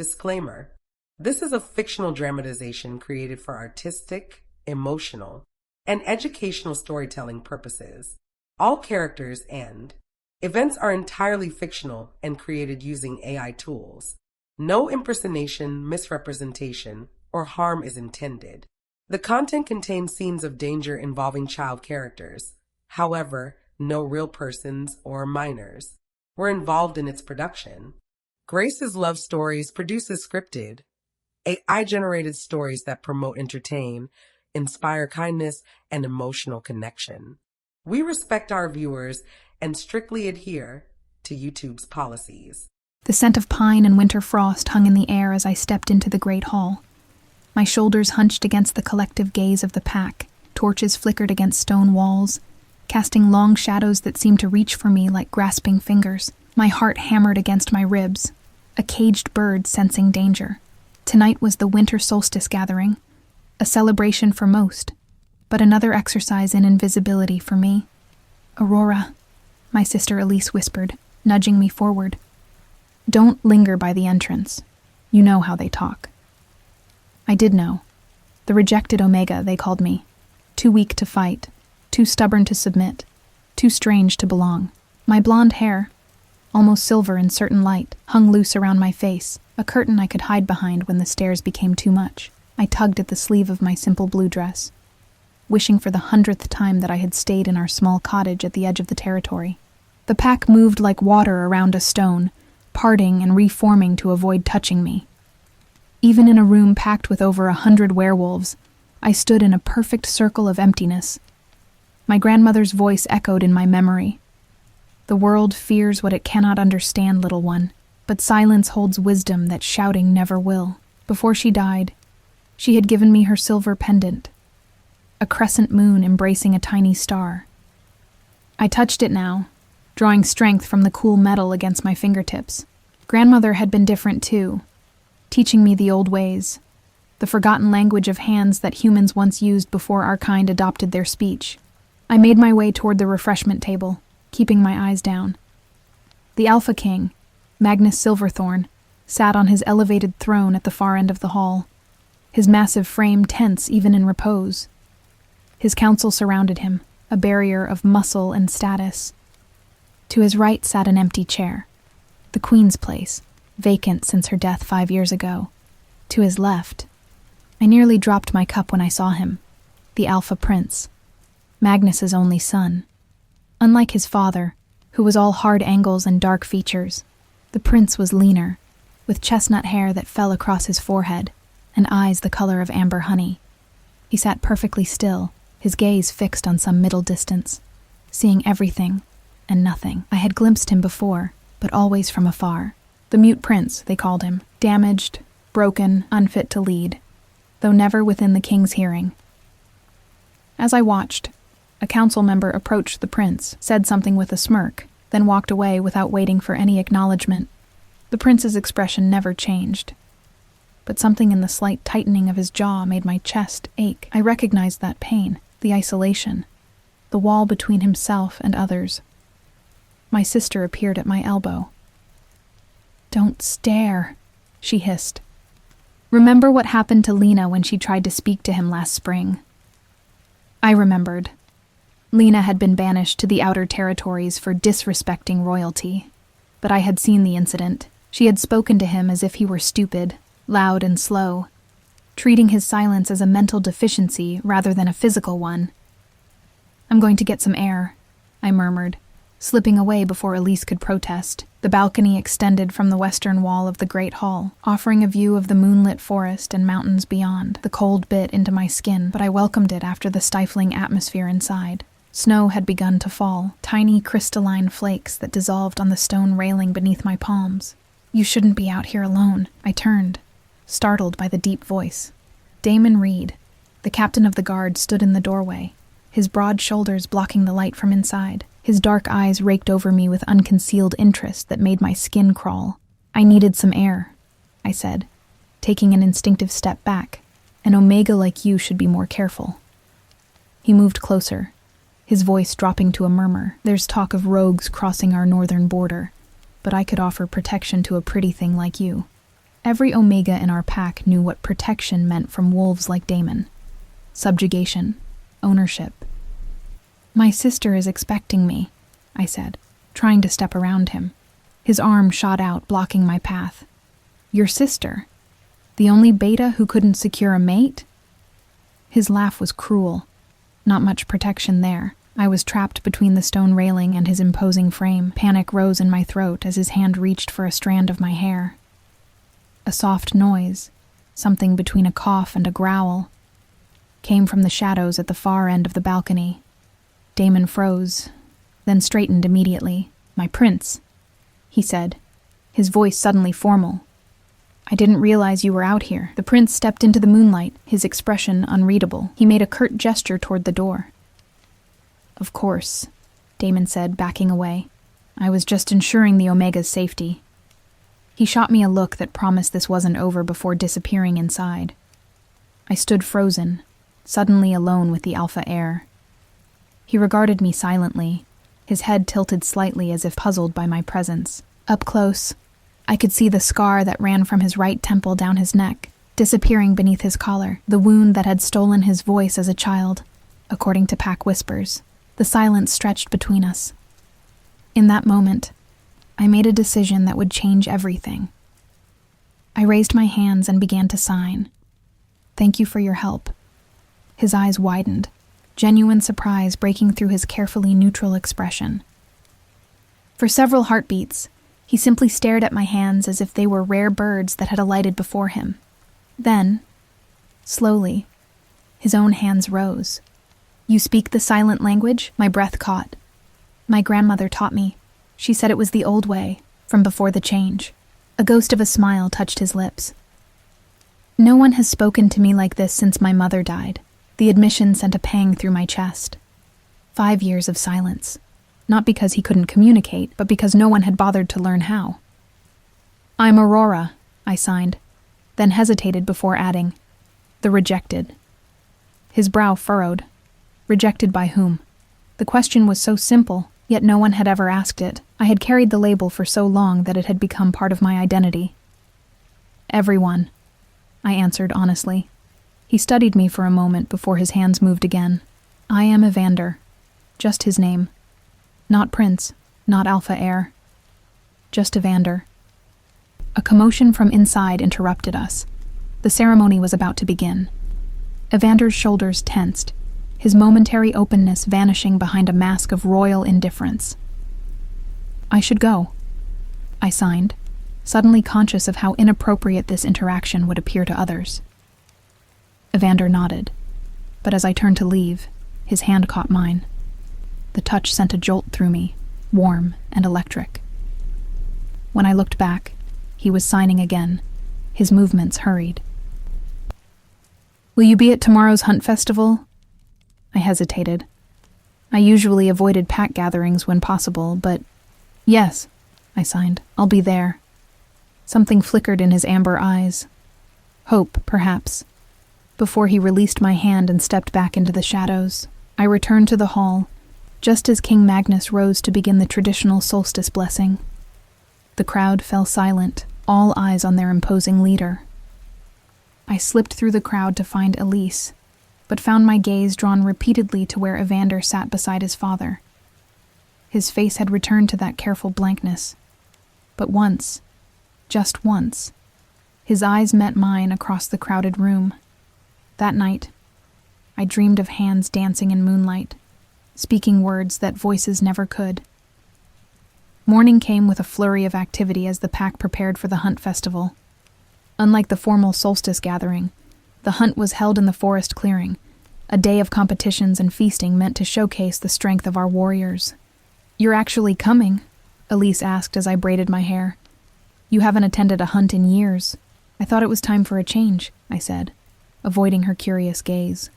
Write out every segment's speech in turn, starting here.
Disclaimer: this is a fictional dramatization created for artistic, emotional, and educational storytelling purposes. All characters and events are entirely fictional and created using AI tools. No impersonation, misrepresentation, or harm is intended. The content contains scenes of danger involving child characters. However, no real persons or minors were involved in its production. Grace's Love Stories produces scripted, AI-generated stories that promote, entertain, inspire kindness, and emotional connection. We respect our viewers and strictly adhere to YouTube's policies. The scent of pine and winter frost hung in the air as I stepped into the great hall. My shoulders hunched against the collective gaze of the pack. Torches flickered against stone walls, casting long shadows that seemed to reach for me like grasping fingers. My heart hammered against my ribs, a caged bird sensing danger. Tonight was the winter solstice gathering, a celebration for most, but another exercise in invisibility for me. "Aurora," my sister Elise whispered, nudging me forward. "Don't linger by the entrance. You know how they talk." I did know. The rejected Omega, they called me. Too weak to fight, too stubborn to submit, too strange to belong. My blonde hair, almost silver in certain light, hung loose around my face, a curtain I could hide behind when the stairs became too much. I tugged at the sleeve of my simple blue dress, wishing for the 100th time that I had stayed in our small cottage at the edge of the territory. The pack moved like water around a stone, parting and reforming to avoid touching me. Even in a room packed with over 100 werewolves, I stood in a perfect circle of emptiness. My grandmother's voice echoed in my memory. "The world fears what it cannot understand, little one, but silence holds wisdom that shouting never will." Before she died, she had given me her silver pendant, a crescent moon embracing a tiny star. I touched it now, drawing strength from the cool metal against my fingertips. Grandmother had been different too, teaching me the old ways, the forgotten language of hands that humans once used before our kind adopted their speech. I made my way toward the refreshment table, keeping my eyes down. The Alpha King, Magnus Silverthorn, sat on his elevated throne at the far end of the hall, his massive frame tense even in repose. His council surrounded him, a barrier of muscle and status. To his right sat an empty chair, the Queen's place, vacant since her death 5 years ago. To his left, I nearly dropped my cup when I saw him, the Alpha Prince, Magnus's only son. Unlike his father, who was all hard angles and dark features, the prince was leaner, with chestnut hair that fell across his forehead and eyes the color of amber honey. He sat perfectly still, his gaze fixed on some middle distance, seeing everything and nothing. I had glimpsed him before, but always from afar. The Mute Prince, they called him, damaged, broken, unfit to lead, though never within the king's hearing. As I watched, a council member approached the prince, said something with a smirk, then walked away without waiting for any acknowledgement. The prince's expression never changed, but something in the slight tightening of his jaw made my chest ache. I recognized that pain, the isolation, the wall between himself and others. My sister appeared at my elbow. "Don't stare," she hissed. "Remember what happened to Lena when she tried to speak to him last spring?" I remembered. Lena had been banished to the outer territories for disrespecting royalty, but I had seen the incident. She had spoken to him as if he were stupid, loud and slow, treating his silence as a mental deficiency rather than a physical one. "I'm going to get some air," I murmured, slipping away before Elise could protest. The balcony extended from the western wall of the great hall, offering a view of the moonlit forest and mountains beyond. The cold bit into my skin, but I welcomed it after the stifling atmosphere inside. Snow had begun to fall, tiny crystalline flakes that dissolved on the stone railing beneath my palms. "You shouldn't be out here alone." I turned, startled by the deep voice. Damon Reed, the captain of the guard, stood in the doorway, his broad shoulders blocking the light from inside. His dark eyes raked over me with unconcealed interest that made my skin crawl. "I needed some air," I said, taking an instinctive step back. "An Omega like you should be more careful." He moved closer, his voice dropping to a murmur. "There's talk of rogues crossing our northern border, but I could offer protection to a pretty thing like you." Every Omega in our pack knew what protection meant from wolves like Damon. Subjugation, ownership. "My sister is expecting me," I said, trying to step around him. His arm shot out, blocking my path. "Your sister? The only beta who couldn't secure a mate?" His laugh was cruel. Not much protection there. I was trapped between the stone railing and his imposing frame. Panic rose in my throat as his hand reached for a strand of my hair. A soft noise, something between a cough and a growl, came from the shadows at the far end of the balcony. Damon froze, then straightened immediately. "My prince," he said, his voice suddenly formal. "I didn't realize you were out here." The prince stepped into the moonlight, his expression unreadable. He made a curt gesture toward the door. "Of course," Damon said, backing away. "I was just ensuring the Omega's safety." He shot me a look that promised this wasn't over before disappearing inside. I stood frozen, suddenly alone with the Alpha heir. He regarded me silently, his head tilted slightly as if puzzled by my presence. Up close, I could see the scar that ran from his right temple down his neck, disappearing beneath his collar, the wound that had stolen his voice as a child, according to pack whispers. The silence stretched between us. In that moment, I made a decision that would change everything. I raised my hands and began to sign. "Thank you for your help." His eyes widened, genuine surprise breaking through his carefully neutral expression. For several heartbeats, he simply stared at my hands as if they were rare birds that had alighted before him. Then, slowly, his own hands rose. "You speak the silent language?" My breath caught. "My grandmother taught me. She said it was the old way, from before the change." A ghost of a smile touched his lips. "No one has spoken to me like this since my mother died." The admission sent a pang through my chest. 5 years of silence. Not because he couldn't communicate, but because no one had bothered to learn how. "I'm Aurora," I signed, then hesitated before adding, "The rejected." His brow furrowed. Rejected by whom? The question was so simple, yet no one had ever asked it. I had carried the label for so long that it had become part of my identity. "Everyone," I answered honestly. He studied me for a moment before his hands moved again. "I am Evander." Just his name. Not Prince, not Alpha heir. Just Evander. A commotion from inside interrupted us. The ceremony was about to begin. Evander's shoulders tensed, his momentary openness vanishing behind a mask of royal indifference. "I should go," I signed, suddenly conscious of how inappropriate this interaction would appear to others. Evander nodded, but as I turned to leave, his hand caught mine. The touch sent a jolt through me, warm and electric. When I looked back, he was signing again, his movements hurried. "Will you be at tomorrow's hunt festival?" I hesitated. I usually avoided pack gatherings when possible, but "Yes," I signed, "I'll be there." Something flickered in his amber eyes. Hope, perhaps. Before he released my hand and stepped back into the shadows, I returned to the hall, just as King Magnus rose to begin the traditional solstice blessing. The crowd fell silent, all eyes on their imposing leader. I slipped through the crowd to find Elise, but found my gaze drawn repeatedly to where Evander sat beside his father. His face had returned to that careful blankness. But once, just once, his eyes met mine across the crowded room. That night, I dreamed of hands dancing in moonlight, speaking words that voices never could. Morning came with a flurry of activity as the pack prepared for the hunt festival. Unlike the formal solstice gathering, the hunt was held in the forest clearing, a day of competitions and feasting meant to showcase the strength of our warriors. "You're actually coming?" Elise asked as I braided my hair. "You haven't attended a hunt in years." "I thought it was time for a change," I said, avoiding her curious gaze.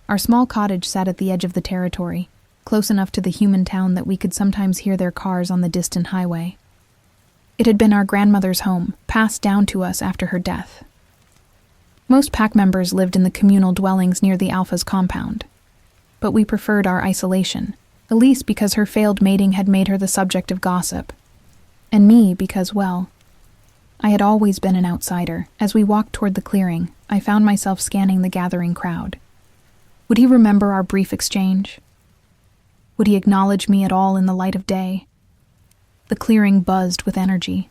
Our small cottage sat at the edge of the territory, close enough to the human town that we could sometimes hear their cars on the distant highway. It had been our grandmother's home, passed down to us after her death. Most pack members lived in the communal dwellings near the Alpha's compound, but we preferred our isolation, Elise because her failed mating had made her the subject of gossip, and me because, well, I had always been an outsider. As we walked toward the clearing, I found myself scanning the gathering crowd. Would he remember our brief exchange? Would he acknowledge me at all in the light of day? The clearing buzzed with energy.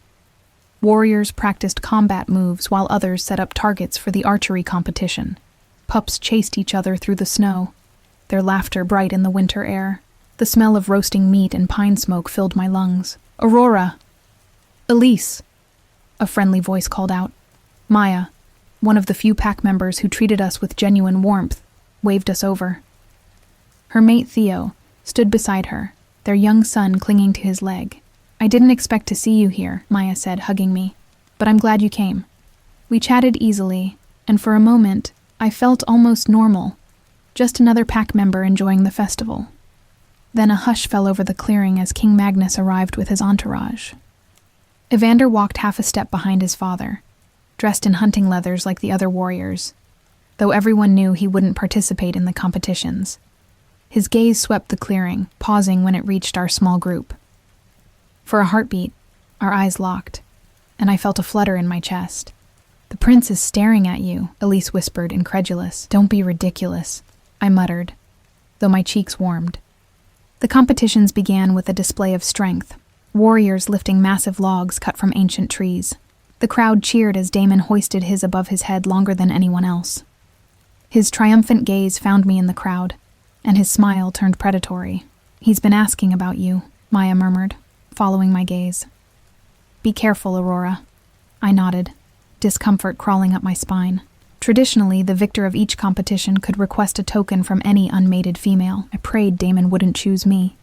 Warriors practiced combat moves while others set up targets for the archery competition. Pups chased each other through the snow, their laughter bright in the winter air. The smell of roasting meat and pine smoke filled my lungs. "Aurora! Elise!" A friendly voice called out. Maya, one of the few pack members who treated us with genuine warmth, waved us over. Her mate Theo stood beside her, their young son clinging to his leg. "I didn't expect to see you here," Maya said, hugging me, "but I'm glad you came." We chatted easily, and for a moment, I felt almost normal, just another pack member enjoying the festival. Then a hush fell over the clearing as King Magnus arrived with his entourage. Evander walked half a step behind his father, dressed in hunting leathers like the other warriors, though everyone knew he wouldn't participate in the competitions. His gaze swept the clearing, pausing when it reached our small group. For a heartbeat, our eyes locked, and I felt a flutter in my chest. "The prince is staring at you," Elise whispered, incredulous. "Don't be ridiculous," I muttered, though my cheeks warmed. The competitions began with a display of strength, warriors lifting massive logs cut from ancient trees. The crowd cheered as Damon hoisted his above his head longer than anyone else. His triumphant gaze found me in the crowd, and his smile turned predatory. "He's been asking about you," Maya murmured, following my gaze. "Be careful, Aurora." I nodded, discomfort crawling up my spine. Traditionally, the victor of each competition could request a token from any unmated female. I prayed Damon wouldn't choose me.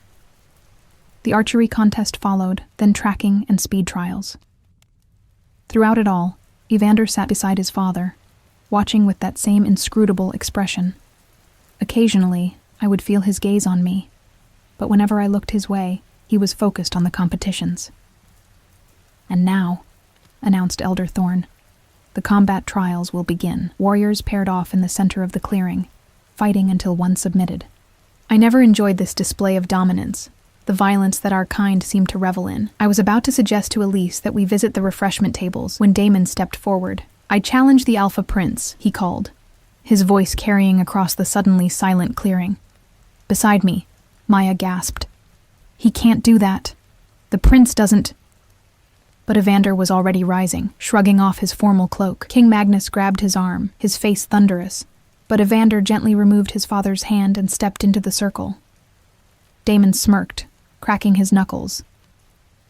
The archery contest followed, then tracking and speed trials. Throughout it all, Evander sat beside his father, watching with that same inscrutable expression. Occasionally, I would feel his gaze on me, but whenever I looked his way, he was focused on the competitions. "And now," announced Elder Thorn, "the combat trials will begin." Warriors paired off in the center of the clearing, fighting until one submitted. I never enjoyed this display of dominance, the violence that our kind seemed to revel in. I was about to suggest to Elise that we visit the refreshment tables when Damon stepped forward. "I challenge the Alpha Prince," he called, his voice carrying across the suddenly silent clearing. Beside me, Maya gasped. "He can't do that. The prince doesn't—" But Evander was already rising, shrugging off his formal cloak. King Magnus grabbed his arm, his face thunderous, but Evander gently removed his father's hand and stepped into the circle. Damon smirked, cracking his knuckles.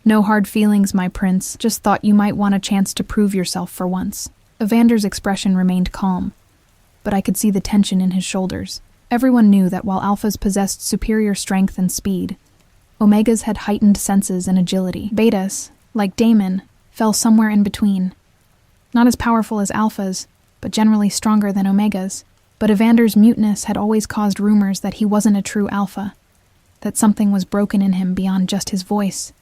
"No hard feelings, my prince. Just thought you might want a chance to prove yourself for once." Evander's expression remained calm, but I could see the tension in his shoulders. Everyone knew that while alphas possessed superior strength and speed, omegas had heightened senses and agility. Betas, like Damon, fell somewhere in between. Not as powerful as alphas, but generally stronger than omegas. But Evander's muteness had always caused rumors that he wasn't a true alpha, that something was broken in him beyond just his voice.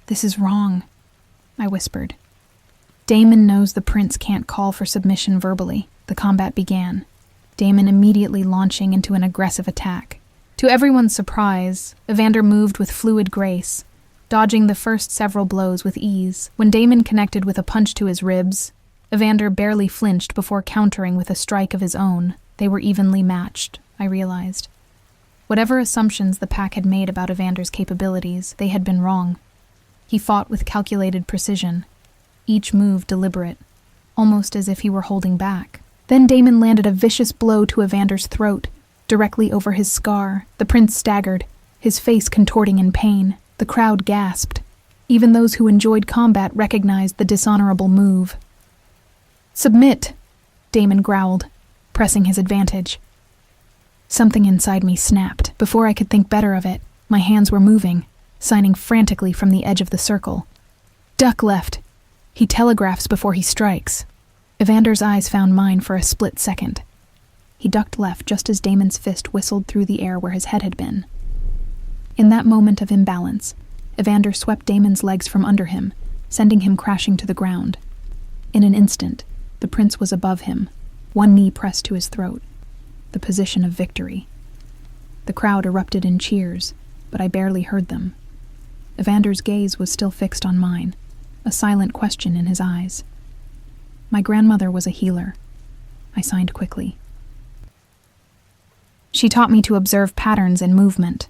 "This is wrong," I whispered. "Damon knows the prince can't call for submission verbally." The combat began, Damon immediately launching into an aggressive attack. To everyone's surprise, Evander moved with fluid grace, dodging the first several blows with ease. When Damon connected with a punch to his ribs, Evander barely flinched before countering with a strike of his own. They were evenly matched, I realized. Whatever assumptions the pack had made about Evander's capabilities, they had been wrong. He fought with calculated precision, each move deliberate, almost as if he were holding back. Then Damon landed a vicious blow to Evander's throat, directly over his scar. The prince staggered, his face contorting in pain. The crowd gasped. Even those who enjoyed combat recognized the dishonorable move. "Submit," Damon growled, pressing his advantage. Something inside me snapped. Before I could think better of it, my hands were moving, signing frantically from the edge of the circle. "Duck left. He telegraphs before he strikes." Evander's eyes found mine for a split second. He ducked left just as Damon's fist whistled through the air where his head had been. In that moment of imbalance, Evander swept Damon's legs from under him, sending him crashing to the ground. In an instant, the prince was above him, one knee pressed to his throat, the position of victory. The crowd erupted in cheers, but I barely heard them. Evander's gaze was still fixed on mine, a silent question in his eyes. My grandmother was a healer. I signed quickly. She taught me to observe patterns in movement.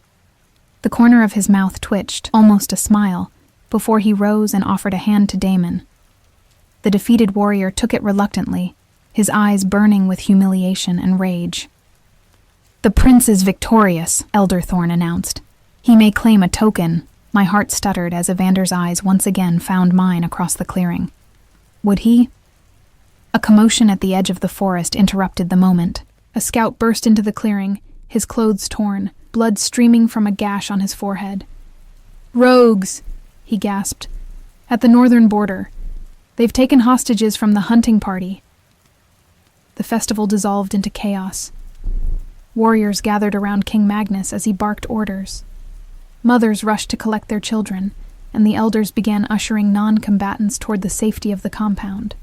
The corner of his mouth twitched, almost a smile, before he rose and offered a hand to Damon. The defeated warrior took it reluctantly, his eyes burning with humiliation and rage. "The prince is victorious," Elder Thorne announced. "He may claim a token." My heart stuttered as Evander's eyes once again found mine across the clearing. Would he? A commotion at the edge of the forest interrupted the moment. A scout burst into the clearing, his clothes torn, blood streaming from a gash on his forehead. "Rogues!" he gasped. "At the northern border. They've taken hostages from the hunting party." The festival dissolved into chaos. Warriors gathered around King Magnus as he barked orders. Mothers rushed to collect their children, and the elders began ushering non-combatants toward the safety of the compound.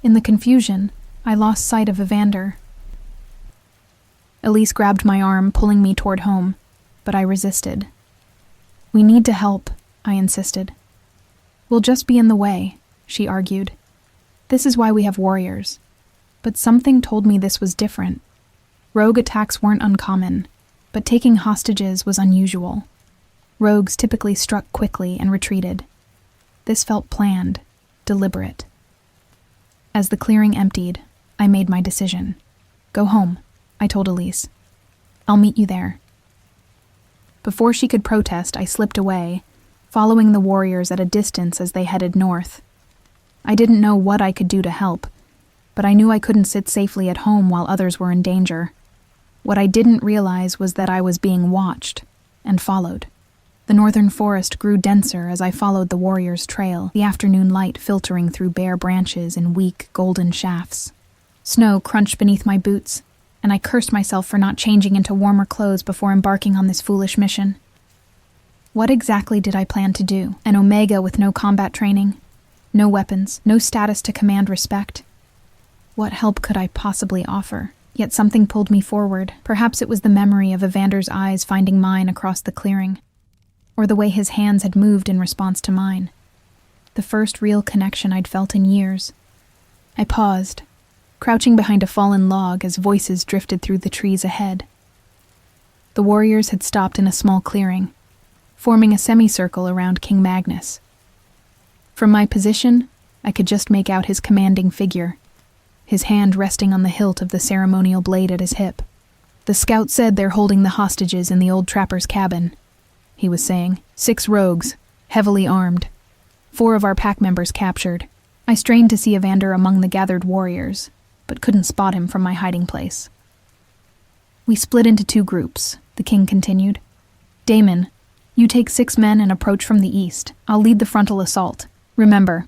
In the confusion, I lost sight of Evander. Elise grabbed my arm, pulling me toward home, but I resisted. "We need to help," I insisted. "We'll just be in the way," she argued. "This is why we have warriors." But something told me this was different. Rogue attacks weren't uncommon, but taking hostages was unusual. Rogues typically struck quickly and retreated. This felt planned, deliberate. As the clearing emptied, I made my decision. "Go home," I told Elise. "I'll meet you there." Before she could protest, I slipped away, following the warriors at a distance as they headed north. I didn't know what I could do to help, but I knew I couldn't sit safely at home while others were in danger. What I didn't realize was that I was being watched and followed. The northern forest grew denser as I followed the warriors' trail, the afternoon light filtering through bare branches in weak, golden shafts. Snow crunched beneath my boots, and I cursed myself for not changing into warmer clothes before embarking on this foolish mission. What exactly did I plan to do? An Omega with no combat training? No weapons, no status to command respect? What help could I possibly offer? Yet something pulled me forward. Perhaps it was the memory of Evander's eyes finding mine across the clearing, or the way his hands had moved in response to mine. The first real connection I'd felt in years. I paused, crouching behind a fallen log as voices drifted through the trees ahead. The warriors had stopped in a small clearing, forming a semicircle around King Magnus. From my position, I could just make out his commanding figure, his hand resting on the hilt of the ceremonial blade at his hip. "The scout said they're holding the hostages in the old trapper's cabin," he was saying. "6 rogues, heavily armed. 4 of our pack members captured." I strained to see Evander among the gathered warriors, but couldn't spot him from my hiding place. "We split into 2 groups," the king continued. "Damon, you take 6 men and approach from the east. I'll lead the frontal assault. Remember,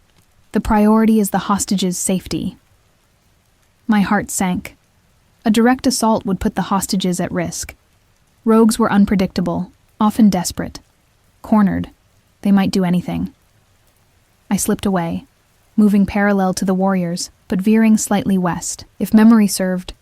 the priority is the hostages' safety." My heart sank. A direct assault would put the hostages at risk. Rogues were unpredictable, often desperate. Cornered, they might do anything. I slipped away, moving parallel to the warriors, but veering slightly west. If memory served,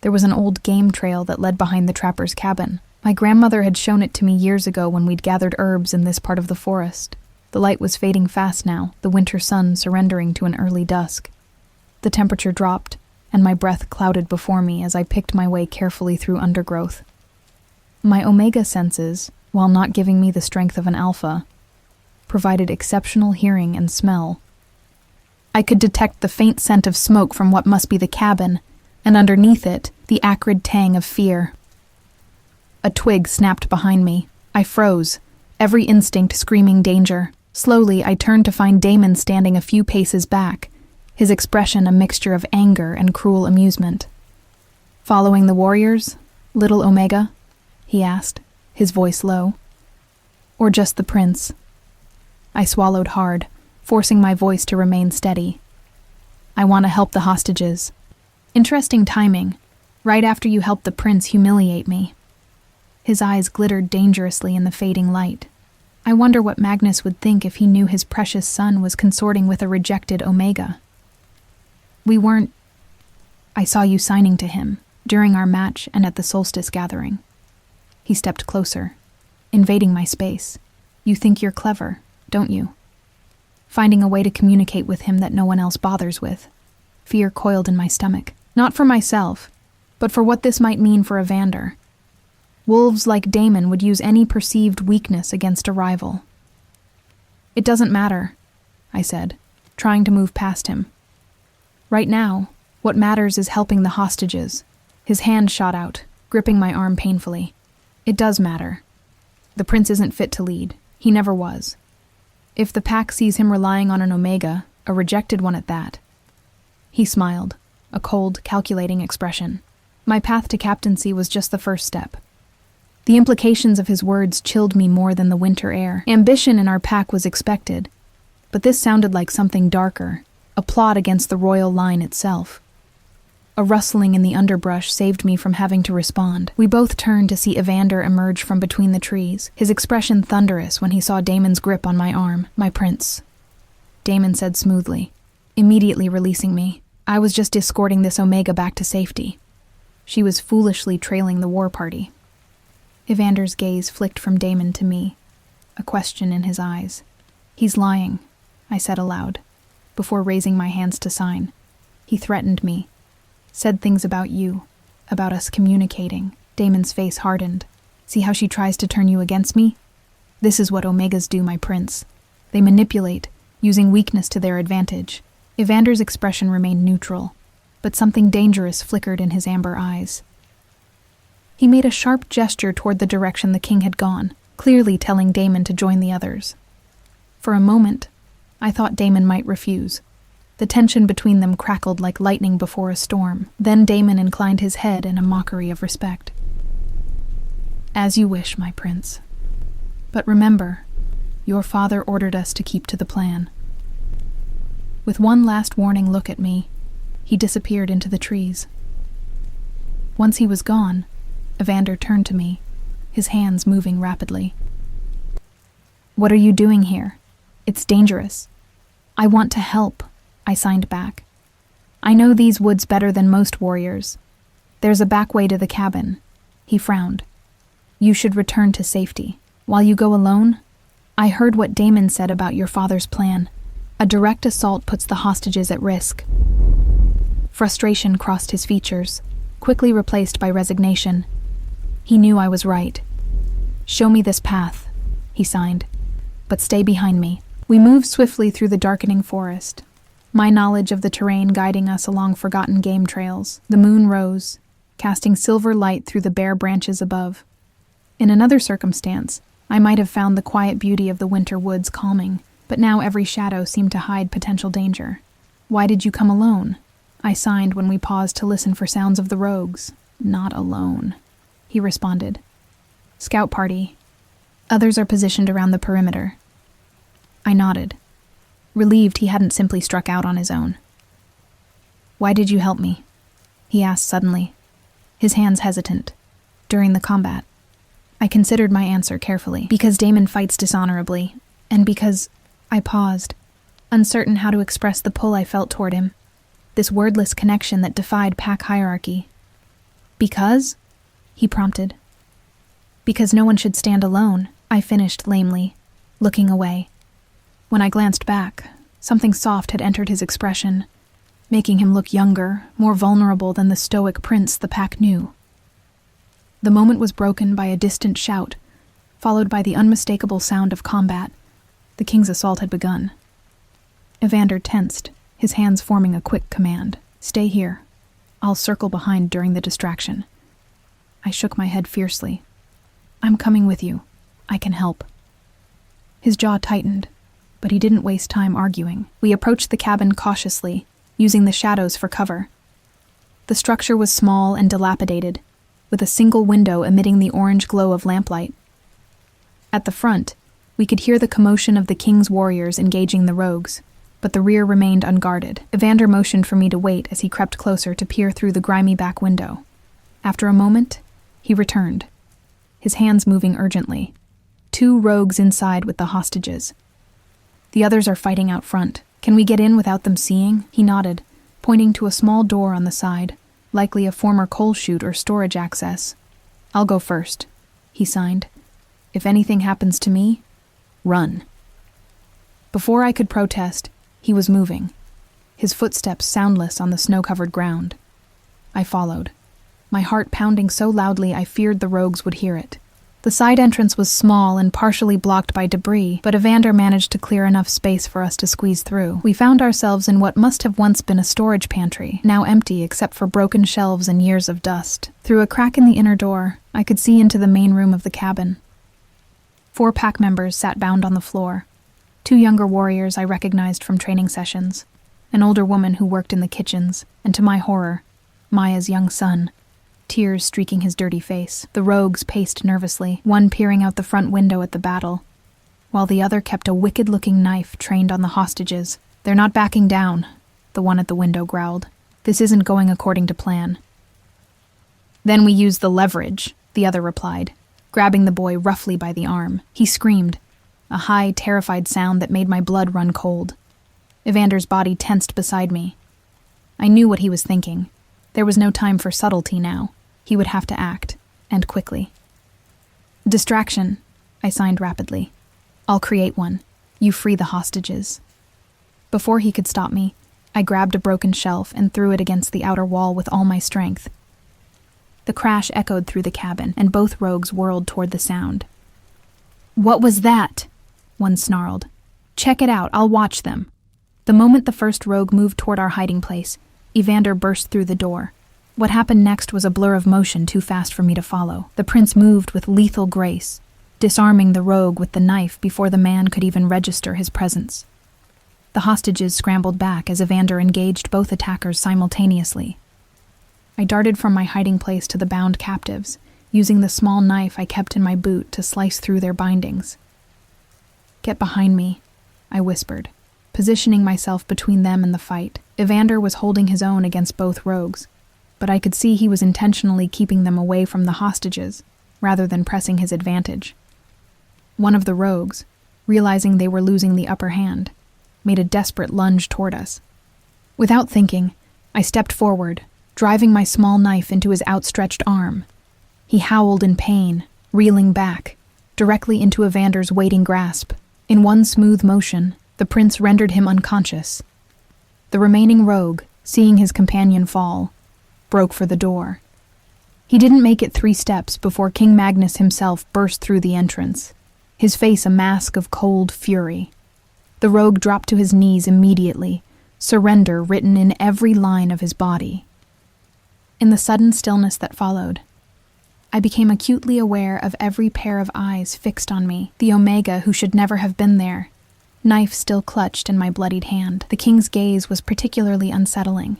there was an old game trail that led behind the trapper's cabin. My grandmother had shown it to me years ago when we'd gathered herbs in this part of the forest. The light was fading fast now, the winter sun surrendering to an early dusk. The temperature dropped, and my breath clouded before me as I picked my way carefully through undergrowth. My Omega senses, while not giving me the strength of an alpha, provided exceptional hearing and smell. I could detect the faint scent of smoke from what must be the cabin, and underneath it, the acrid tang of fear. A twig snapped behind me. I froze, every instinct screaming danger. Slowly, I turned to find Damon standing a few paces back, his expression a mixture of anger and cruel amusement. "Following the warriors, little Omega?" he asked, his voice low. "Or just the prince?" I swallowed hard, forcing my voice to remain steady. "I want to help the hostages." "Interesting timing, right after you helped the prince humiliate me." His eyes glittered dangerously in the fading light. I wonder what Magnus would think if he knew his precious son was consorting with a rejected Omega. "We weren't... I saw you signing to him, during our match and at the solstice gathering." He stepped closer, invading my space. "You think you're clever, don't you?" finding a way to communicate with him that no one else bothers with. Fear coiled in my stomach, not for myself, but for what this might mean for Evander. Wolves like Damon would use any perceived weakness against a rival. "It doesn't matter," I said, trying to move past him. "Right now, what matters is helping the hostages." His hand shot out, gripping my arm painfully. "It does matter. The prince isn't fit to lead. He never was. If the pack sees him relying on an Omega, a rejected one at that." He smiled, a cold, calculating expression. My path to captaincy was just the first step. The implications of his words chilled me more than the winter air. Ambition in our pack was expected, but this sounded like something darker, a plot against the royal line itself. A rustling in the underbrush saved me from having to respond. We both turned to see Evander emerge from between the trees, his expression thunderous when he saw Damon's grip on my arm. "My prince," Damon said smoothly, immediately releasing me. "I was just escorting this Omega back to safety. She was foolishly trailing the war party." Evander's gaze flicked from Damon to me, a question in his eyes. "He's lying," I said aloud, before raising my hands to sign. "He threatened me. Said things about you, about us communicating." Damon's face hardened. "See how she tries to turn you against me? This is what Omegas do, my prince. They manipulate, using weakness to their advantage." Evander's expression remained neutral, but something dangerous flickered in his amber eyes. He made a sharp gesture toward the direction the king had gone, clearly telling Damon to join the others. For a moment, I thought Damon might refuse. The tension between them crackled like lightning before a storm. Then Damon inclined his head in a mockery of respect. "As you wish, my prince. But remember, your father ordered us to keep to the plan." With one last warning look at me, he disappeared into the trees. Once he was gone, Evander turned to me, his hands moving rapidly. "What are you doing here? It's dangerous." "I want to help," I signed back. "I know these woods better than most warriors. There's a back way to the cabin." He frowned. "You should return to safety. While you go alone, I heard what Damon said about your father's plan. A direct assault puts the hostages at risk." Frustration crossed his features, quickly replaced by resignation. He knew I was right. "Show me this path," he signed, "but stay behind me." We moved swiftly through the darkening forest, my knowledge of the terrain guiding us along forgotten game trails. The moon rose, casting silver light through the bare branches above. In another circumstance, I might have found the quiet beauty of the winter woods calming, but now every shadow seemed to hide potential danger. "Why did you come alone?" I signed when we paused to listen for sounds of the rogues. "Not alone," he responded. "Scout party. Others are positioned around the perimeter." I nodded, relieved he hadn't simply struck out on his own. "Why did you help me?" he asked suddenly, his hands hesitant. "During the combat." I considered my answer carefully. "Because Damon fights dishonorably, and because..." I paused, uncertain how to express the pull I felt toward him, this wordless connection that defied pack hierarchy. "Because?" he prompted. "Because no one should stand alone," I finished lamely, looking away. When I glanced back, something soft had entered his expression, making him look younger, more vulnerable than the stoic prince the pack knew. The moment was broken by a distant shout, followed by the unmistakable sound of combat. The king's assault had begun. Evander tensed, his hands forming a quick command. "Stay here. I'll circle behind during the distraction." I shook my head fiercely. "I'm coming with you. I can help." His jaw tightened, but he didn't waste time arguing. We approached the cabin cautiously, using the shadows for cover. The structure was small and dilapidated, with a single window emitting the orange glow of lamplight. At the front, we could hear the commotion of the king's warriors engaging the rogues, but the rear remained unguarded. Evander motioned for me to wait as he crept closer to peer through the grimy back window. After a moment, he returned, his hands moving urgently. 2 rogues inside with the hostages. "The others are fighting out front. Can we get in without them seeing?" He nodded, pointing to a small door on the side, likely a former coal chute or storage access. "I'll go first," he signed. "If anything happens to me, run." Before I could protest, he was moving, his footsteps soundless on the snow-covered ground. I followed, my heart pounding so loudly I feared the rogues would hear it. The side entrance was small and partially blocked by debris, but Evander managed to clear enough space for us to squeeze through. We found ourselves in what must have once been a storage pantry, now empty except for broken shelves and years of dust. Through a crack in the inner door, I could see into the main room of the cabin. 4 pack members sat bound on the floor. 2 younger warriors I recognized from training sessions, an older woman who worked in the kitchens, and to my horror, Maya's young son, tears streaking his dirty face. The rogues paced nervously, one peering out the front window at the battle, while the other kept a wicked-looking knife trained on the hostages. "They're not backing down," the one at the window growled. "This isn't going according to plan." "Then we use the leverage," the other replied, grabbing the boy roughly by the arm. He screamed, a high, terrified sound that made my blood run cold. Evander's body tensed beside me. I knew what he was thinking. There was no time for subtlety now. He would have to act, and quickly. "Distraction," I signed rapidly. "I'll create one. You free the hostages." Before he could stop me, I grabbed a broken shelf and threw it against the outer wall with all my strength. The crash echoed through the cabin, and both rogues whirled toward the sound. "What was that?" one snarled. "Check it out, I'll watch them." The moment the first rogue moved toward our hiding place, Evander burst through the door. What happened next was a blur of motion too fast for me to follow. The prince moved with lethal grace, disarming the rogue with the knife before the man could even register his presence. The hostages scrambled back as Evander engaged both attackers simultaneously. I darted from my hiding place to the bound captives, using the small knife I kept in my boot to slice through their bindings. "Get behind me," I whispered, positioning myself between them and the fight. Evander was holding his own against both rogues, but I could see he was intentionally keeping them away from the hostages, rather than pressing his advantage. One of the rogues, realizing they were losing the upper hand, made a desperate lunge toward us. Without thinking, I stepped forward, driving my small knife into his outstretched arm. He howled in pain, reeling back, directly into Evander's waiting grasp. In one smooth motion, the prince rendered him unconscious. The remaining rogue, seeing his companion fall, broke for the door. He didn't make it 3 steps before King Magnus himself burst through the entrance, his face a mask of cold fury. The rogue dropped to his knees immediately, surrender written in every line of his body. In the sudden stillness that followed, I became acutely aware of every pair of eyes fixed on me, the Omega who should never have been there, knife still clutched in my bloodied hand. The king's gaze was particularly unsettling,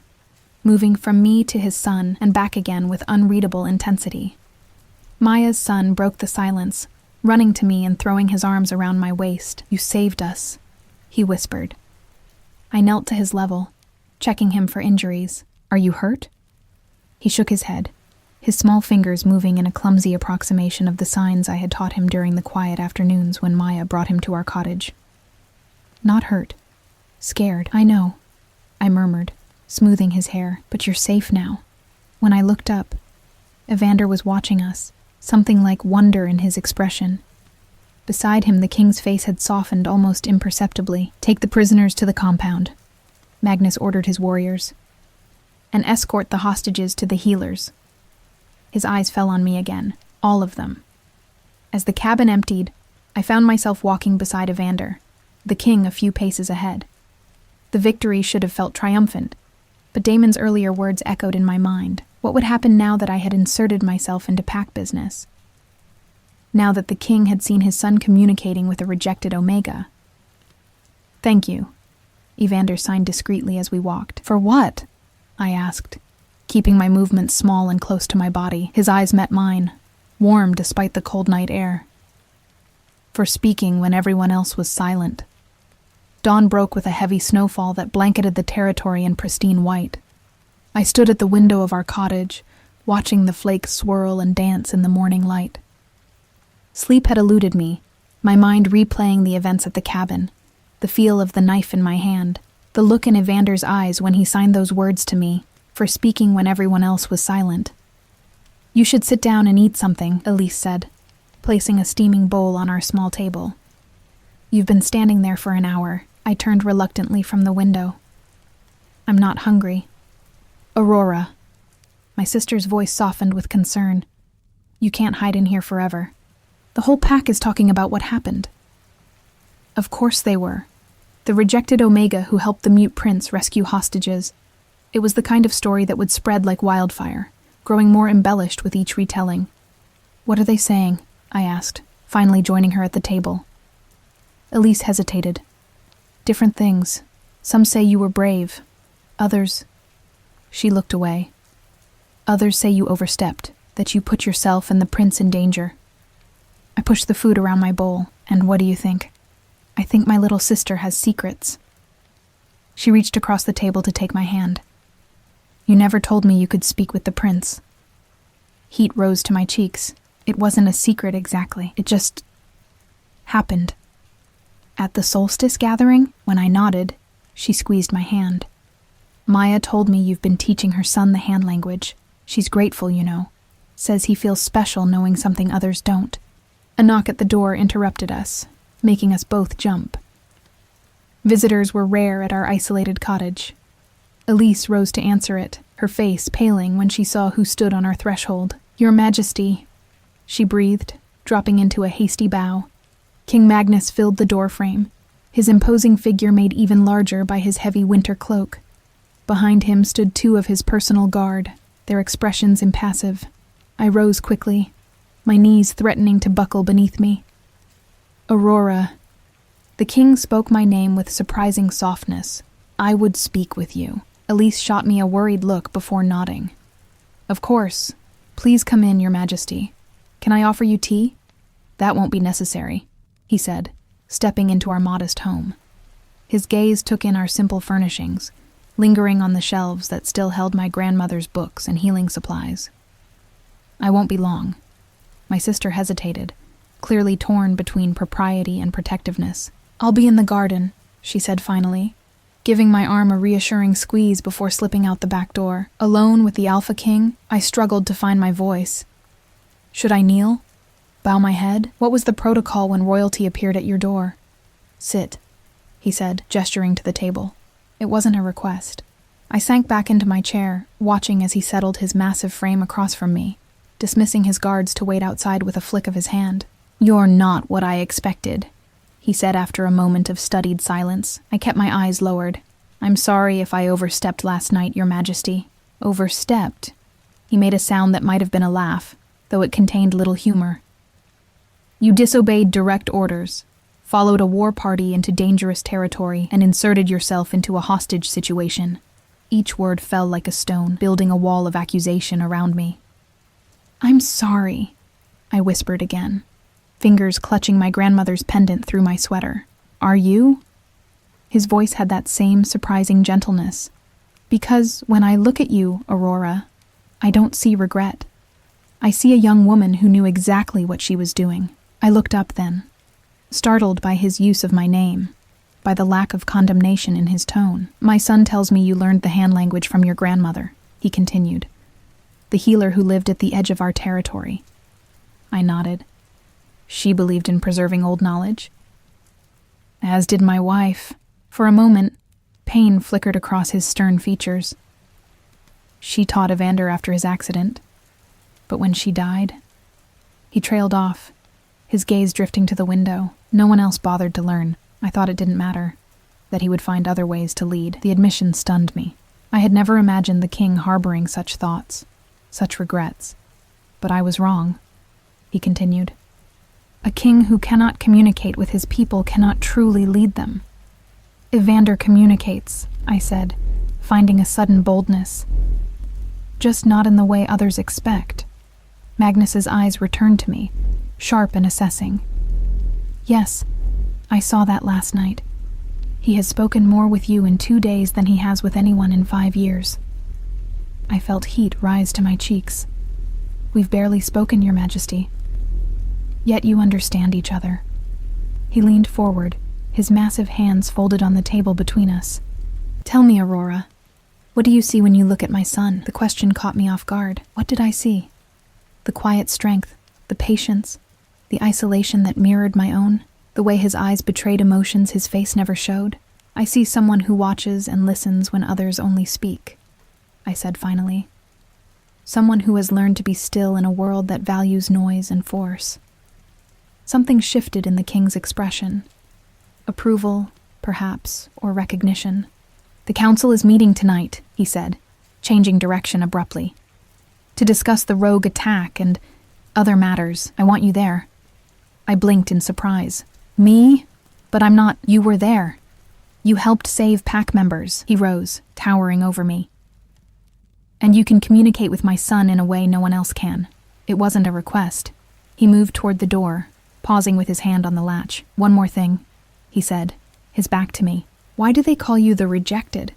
moving from me to his son and back again with unreadable intensity. Maya's son broke the silence, running to me and throwing his arms around my waist. "You saved us," he whispered. I knelt to his level, checking him for injuries. "Are you hurt?" He shook his head, his small fingers moving in a clumsy approximation of the signs I had taught him during the quiet afternoons when Maya brought him to our cottage. "Not hurt. Scared, I know," I murmured, smoothing his hair. "But you're safe now." When I looked up, Evander was watching us, something like wonder in his expression. Beside him, the king's face had softened almost imperceptibly. "Take the prisoners to the compound," Magnus ordered his warriors, "and escort the hostages to the healers." His eyes fell on me again, all of them. As the cabin emptied, I found myself walking beside Evander, the king a few paces ahead. The victory should have felt triumphant, but Damon's earlier words echoed in my mind. What would happen now that I had inserted myself into pack business? Now that the king had seen his son communicating with a rejected Omega? "Thank you," Evander signed discreetly as we walked. "For what?" I asked, keeping my movements small and close to my body. His eyes met mine, warm despite the cold night air. "For speaking when everyone else was silent." Dawn broke with a heavy snowfall that blanketed the territory in pristine white. I stood at the window of our cottage, watching the flakes swirl and dance in the morning light. Sleep had eluded me, my mind replaying the events at the cabin, the feel of the knife in my hand, the look in Evander's eyes when he signed those words to me, for speaking when everyone else was silent. "You should sit down and eat something," Elise said, placing a steaming bowl on our small table. You've been standing there for an hour. I turned reluctantly from the window. I'm not hungry. Aurora. My sister's voice softened with concern. You can't hide in here forever. The whole pack is talking about what happened. Of course they were. The rejected Omega who helped the mute prince rescue hostages. It was the kind of story that would spread like wildfire, growing more embellished with each retelling. What are they saying? I asked, finally joining her at the table. Elise hesitated. Different things. Some say you were brave. Others... She looked away. Others say you overstepped, that you put yourself and the prince in danger. I pushed the food around my bowl, and what do you think? I think my little sister has secrets. She reached across the table to take my hand. You never told me you could speak with the prince. Heat rose to my cheeks. It wasn't a secret exactly. It just... happened. At the solstice gathering, when I nodded, she squeezed my hand. Maya told me you've been teaching her son the hand language. She's grateful, you know. Says he feels special knowing something others don't. A knock at the door interrupted us, making us both jump. Visitors were rare at our isolated cottage. Elise rose to answer it, her face paling when she saw who stood on our threshold. Your Majesty, she breathed, dropping into a hasty bow. King Magnus filled the doorframe, his imposing figure made even larger by his heavy winter cloak. Behind him stood two of his personal guard, their expressions impassive. I rose quickly, my knees threatening to buckle beneath me. Aurora. The king spoke my name with surprising softness. I would speak with you. Elise shot me a worried look before nodding. Of course. Please come in, Your Majesty. Can I offer you tea? That won't be necessary, he said, stepping into our modest home. His gaze took in our simple furnishings, lingering on the shelves that still held my grandmother's books and healing supplies. I won't be long. My sister hesitated, clearly torn between propriety and protectiveness. I'll be in the garden, she said finally, giving my arm a reassuring squeeze before slipping out the back door. Alone with the Alpha King, I struggled to find my voice. Should I kneel? Bow my head? What was the protocol when royalty appeared at your door? Sit, he said, gesturing to the table. It wasn't a request. I sank back into my chair, watching as he settled his massive frame across from me, dismissing his guards to wait outside with a flick of his hand. You're not what I expected, he said after a moment of studied silence. I kept my eyes lowered. I'm sorry if I overstepped last night, Your Majesty. Overstepped? He made a sound that might have been a laugh, though it contained little humor. You disobeyed direct orders, followed a war party into dangerous territory, and inserted yourself into a hostage situation. Each word fell like a stone, building a wall of accusation around me. I'm sorry, I whispered again, fingers clutching my grandmother's pendant through my sweater. Are you? His voice had that same surprising gentleness. Because when I look at you, Aurora, I don't see regret. I see a young woman who knew exactly what she was doing. I looked up then, startled by his use of my name, by the lack of condemnation in his tone. My son tells me you learned the hand language from your grandmother, he continued, the healer who lived at the edge of our territory. I nodded. She believed in preserving old knowledge. As did my wife. For a moment, pain flickered across his stern features. She taught Evander after his accident, but when she died... He trailed off, his gaze drifting to the window. No one else bothered to learn. I thought it didn't matter, that he would find other ways to lead. The admission stunned me. I had never imagined the king harboring such thoughts, such regrets. But I was wrong, he continued. A king who cannot communicate with his people cannot truly lead them. Evander communicates, I said, finding a sudden boldness. Just not in the way others expect. Magnus's eyes returned to me, sharp and assessing. Yes, I saw that last night. He has spoken more with you in 2 days than he has with anyone in 5 years. I felt heat rise to my cheeks. We've barely spoken, Your Majesty. Yet you understand each other. He leaned forward, his massive hands folded on the table between us. Tell me, Aurora, what do you see when you look at my son? The question caught me off guard. What did I see? The quiet strength, the patience, the isolation that mirrored my own. The way his eyes betrayed emotions his face never showed. "I see someone who watches and listens when others only speak," I said finally. "Someone who has learned to be still in a world that values noise and force." Something shifted in the king's expression. Approval, perhaps, or recognition. "The council is meeting tonight," he said, changing direction abruptly. "To discuss the rogue attack and other matters. I want you there." I blinked in surprise. "Me? But I'm not—" "You were there. You helped save pack members." He rose, towering over me. "And you can communicate with my son in a way no one else can. It wasn't a request." He moved toward the door, pausing with his hand on the latch. "One more thing," he said, his back to me. "Why do they call you the Rejected?"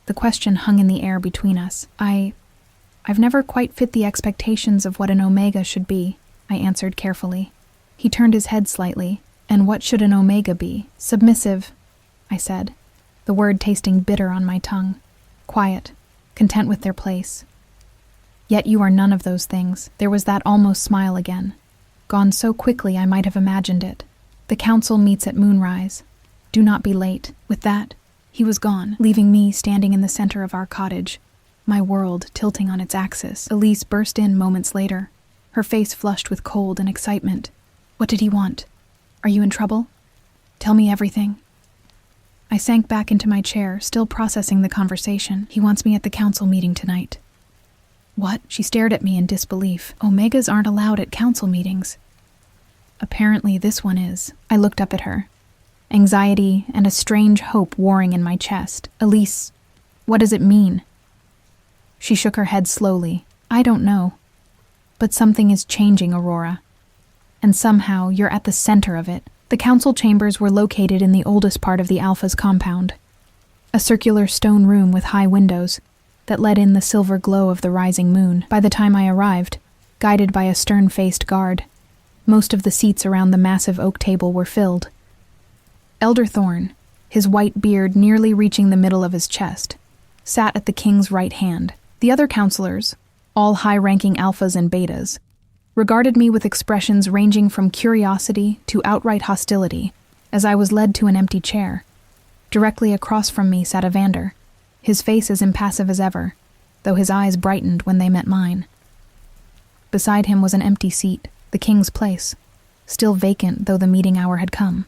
The question hung in the air between us. I've never quite fit the expectations of what an Omega should be," I answered carefully. He turned his head slightly. "And what should an Omega be?" "Submissive," I said, the word tasting bitter on my tongue. "Quiet, content with their place. Yet you are none of those things." There was that almost smile again, gone so quickly I might have imagined it. "The council meets at moonrise. Do not be late." With that, he was gone, leaving me standing in the center of our cottage, my world tilting on its axis. Elise burst in moments later, her face flushed with cold and excitement. "What did he want? Are you in trouble? Tell me everything." I sank back into my chair, still processing the conversation. "He wants me at the council meeting tonight." "What?" She stared at me in disbelief. "Omegas aren't allowed at council meetings." "Apparently this one is." I looked up at her, anxiety and a strange hope warring in my chest. "Elise, what does it mean?" She shook her head slowly. "I don't know. But something is changing, Aurora. And somehow you're at the center of it." The council chambers were located in the oldest part of the Alpha's compound, a circular stone room with high windows that let in the silver glow of the rising moon. By the time I arrived, guided by a stern-faced guard, most of the seats around the massive oak table were filled. Elder Thorn, his white beard nearly reaching the middle of his chest, sat at the king's right hand. The other counselors, all high-ranking alphas and betas, regarded me with expressions ranging from curiosity to outright hostility as I was led to an empty chair. Directly across from me sat Evander, his face as impassive as ever, though his eyes brightened when they met mine. Beside him was an empty seat, the king's place, still vacant though the meeting hour had come.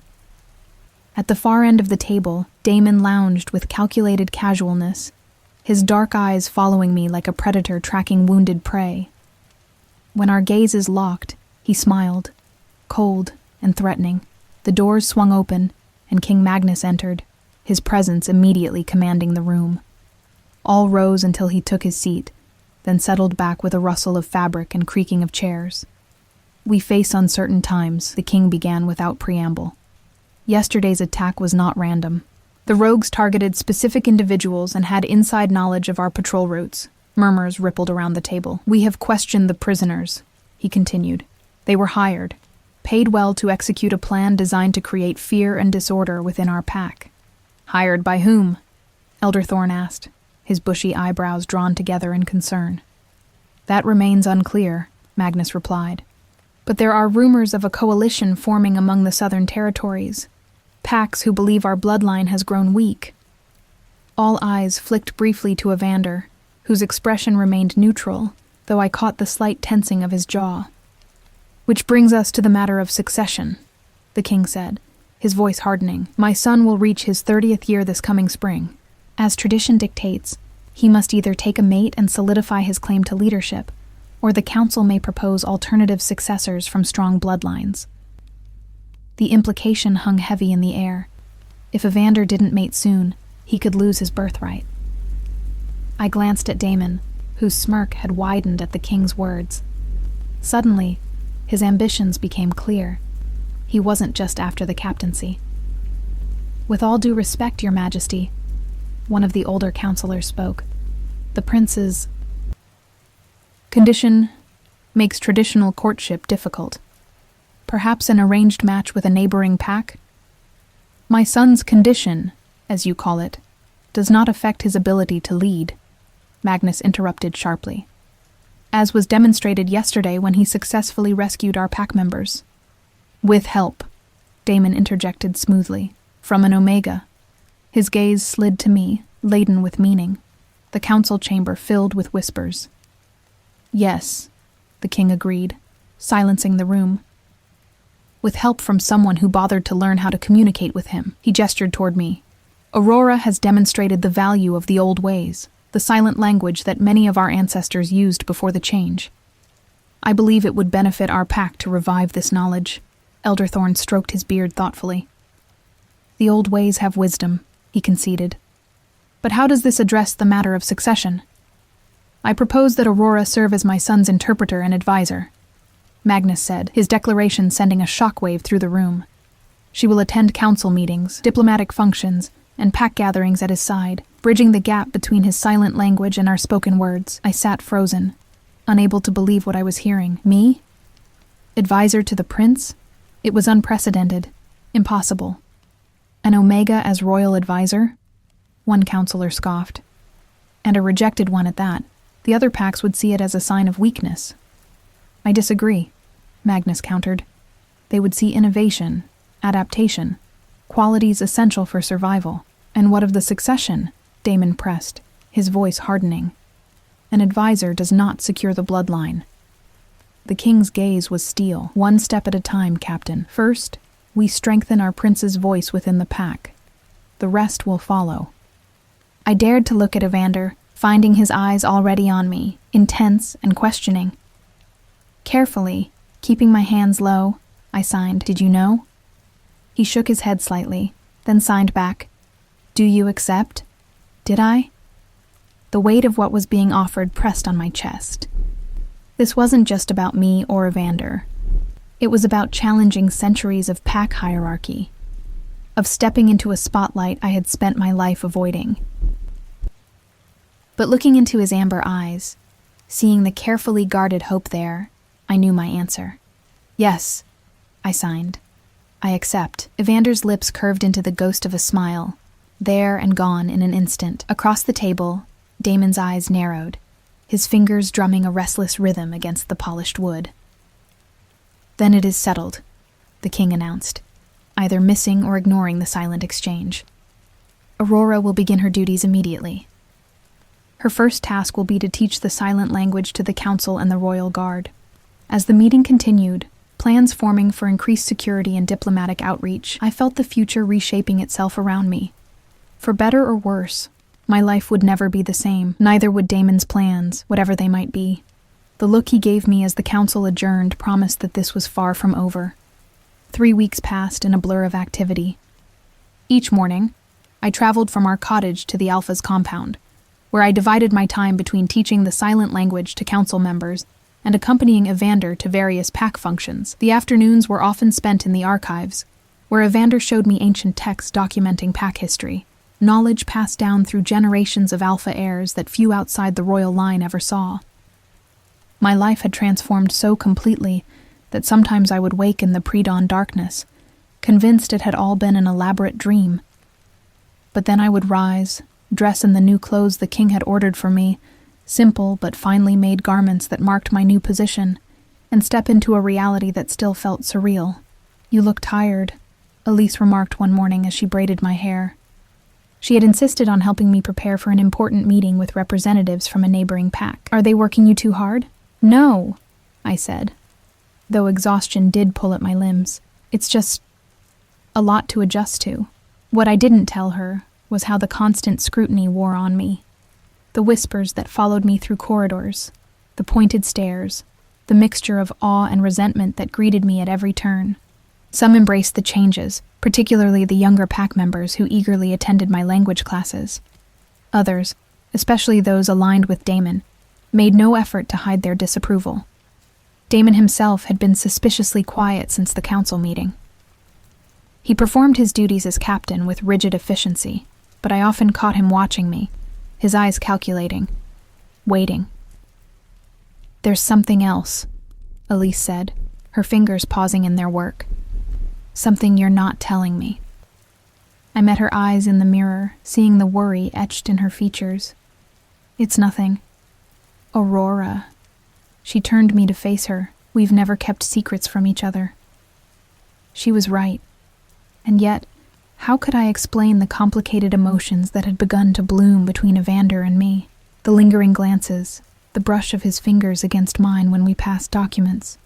At the far end of the table, Damon lounged with calculated casualness, his dark eyes following me like a predator tracking wounded prey. When our gazes locked, he smiled, cold and threatening. The doors swung open, and King Magnus entered, his presence immediately commanding the room. All rose until he took his seat, then settled back with a rustle of fabric and creaking of chairs. "We face uncertain times," the king began without preamble. "Yesterday's attack was not random. The rogues targeted specific individuals and had inside knowledge of our patrol routes." Murmurs rippled around the table. "We have questioned the prisoners," he continued. "They were hired, paid well to execute a plan designed to create fear and disorder within our pack." "Hired by whom?" Elder Thorn asked, his bushy eyebrows drawn together in concern. "That remains unclear," Magnus replied. "But there are rumors of a coalition forming among the southern territories, packs who believe our bloodline has grown weak." All eyes flicked briefly to Evander, whose expression remained neutral, though I caught the slight tensing of his jaw. "Which brings us to the matter of succession," the king said, his voice hardening. "My son will reach his 30th year this coming spring. As tradition dictates, he must either take a mate and solidify his claim to leadership, or the council may propose alternative successors from strong bloodlines." The implication hung heavy in the air. If Evander didn't mate soon, he could lose his birthright. I glanced at Damon, whose smirk had widened at the king's words. Suddenly, his ambitions became clear. He wasn't just after the captaincy. "With all due respect, Your Majesty," one of the older counselors spoke, "the prince's condition makes traditional courtship difficult. Perhaps an arranged match with a neighboring pack? My son's condition, as you call it, does not affect his ability to lead," Magnus interrupted sharply, "as was demonstrated yesterday when he successfully rescued our pack members. With help," Damon interjected smoothly. From an Omega. His gaze slid to me, laden with meaning. The council chamber filled with whispers. Yes, the king agreed, silencing the room. With help from someone who bothered to learn how to communicate with him, he gestured toward me. Aurora has demonstrated the value of the old ways, the silent language that many of our ancestors used before the change. I believe it would benefit our pack to revive this knowledge. Elderthorn stroked his beard thoughtfully. The old ways have wisdom, he conceded. But how does this address the matter of succession? I propose that Aurora serve as my son's interpreter and advisor, Magnus said, his declaration sending a shockwave through the room. She will attend council meetings, diplomatic functions, and pack gatherings at his side, bridging the gap between his silent language and our spoken words. I sat frozen, unable to believe what I was hearing. Me? Advisor to the prince? It was unprecedented, impossible. An Omega as royal advisor? One counselor scoffed. And a rejected one at that. The other packs would see it as a sign of weakness. I disagree, Magnus countered. They would see innovation, adaptation, qualities essential for survival. And what of the succession? Damon pressed, his voice hardening. An advisor does not secure the bloodline. The king's gaze was steel. One step at a time, Captain. First, we strengthen our prince's voice within the pack. The rest will follow. I dared to look at Evander, finding his eyes already on me, intense and questioning. Carefully, keeping my hands low, I signed, "Did you know?" He shook his head slightly, then signed back, "Do you accept?" Did I? The weight of what was being offered pressed on my chest. This wasn't just about me or Evander. It was about challenging centuries of pack hierarchy, of stepping into a spotlight I had spent my life avoiding. But looking into his amber eyes, seeing the carefully guarded hope there, I knew my answer. Yes, I signed. I accept. Evander's lips curved into the ghost of a smile, there and gone in an instant. Across the table, Damon's eyes narrowed, his fingers drumming a restless rhythm against the polished wood. Then it is settled, the king announced, either missing or ignoring the silent exchange. Aurora will begin her duties immediately. Her first task will be to teach the silent language to the council and the royal guard. As the meeting continued, plans forming for increased security and diplomatic outreach, I felt the future reshaping itself around me. For better or worse, my life would never be the same, neither would Damon's plans, whatever they might be. The look he gave me as the council adjourned promised that this was far from over. 3 weeks passed in a blur of activity. Each morning, I traveled from our cottage to the Alpha's compound, where I divided my time between teaching the silent language to council members and accompanying Evander to various pack functions. The afternoons were often spent in the archives, where Evander showed me ancient texts documenting pack history, knowledge passed down through generations of Alpha heirs that few outside the royal line ever saw. My life had transformed so completely that sometimes I would wake in the pre-dawn darkness, convinced it had all been an elaborate dream. But then I would rise, dress in the new clothes the king had ordered for me, simple but finely made garments that marked my new position, and step into a reality that still felt surreal. "You look tired," Elise remarked one morning as she braided my hair. She had insisted on helping me prepare for an important meeting with representatives from a neighboring pack. "Are they working you too hard?" "No," I said, though exhaustion did pull at my limbs. "It's just a lot to adjust to." What I didn't tell her was how the constant scrutiny wore on me. The whispers that followed me through corridors, the pointed stares, the mixture of awe and resentment that greeted me at every turn. Some embraced the changes, particularly the younger pack members who eagerly attended my language classes. Others, especially those aligned with Damon, made no effort to hide their disapproval. Damon himself had been suspiciously quiet since the council meeting. He performed his duties as captain with rigid efficiency, but I often caught him watching me, his eyes calculating, waiting. "There's something else," Elise said, her fingers pausing in their work. "Something you're not telling me." I met her eyes in the mirror, seeing the worry etched in her features. "It's nothing. Aurora." She turned me to face her. "We've never kept secrets from each other." She was right. And yet, how could I explain the complicated emotions that had begun to bloom between Evander and me? The lingering glances, the brush of his fingers against mine when we passed documents,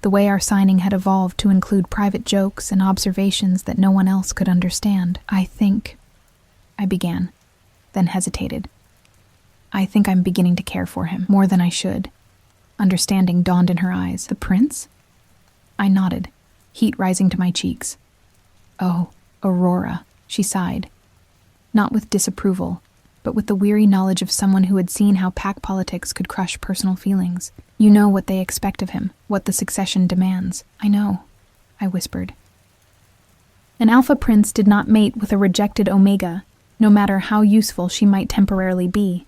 the way our signing had evolved to include private jokes and observations that no one else could understand. I began, then hesitated. I think I'm beginning to care for him, more than I should. Understanding dawned in her eyes. The prince? I nodded, heat rising to my cheeks. Oh, Aurora, she sighed. Not with disapproval, but with the weary knowledge of someone who had seen how pack politics could crush personal feelings. You know what they expect of him, what the succession demands. I know, I whispered. An alpha prince did not mate with a rejected omega, no matter how useful she might temporarily be.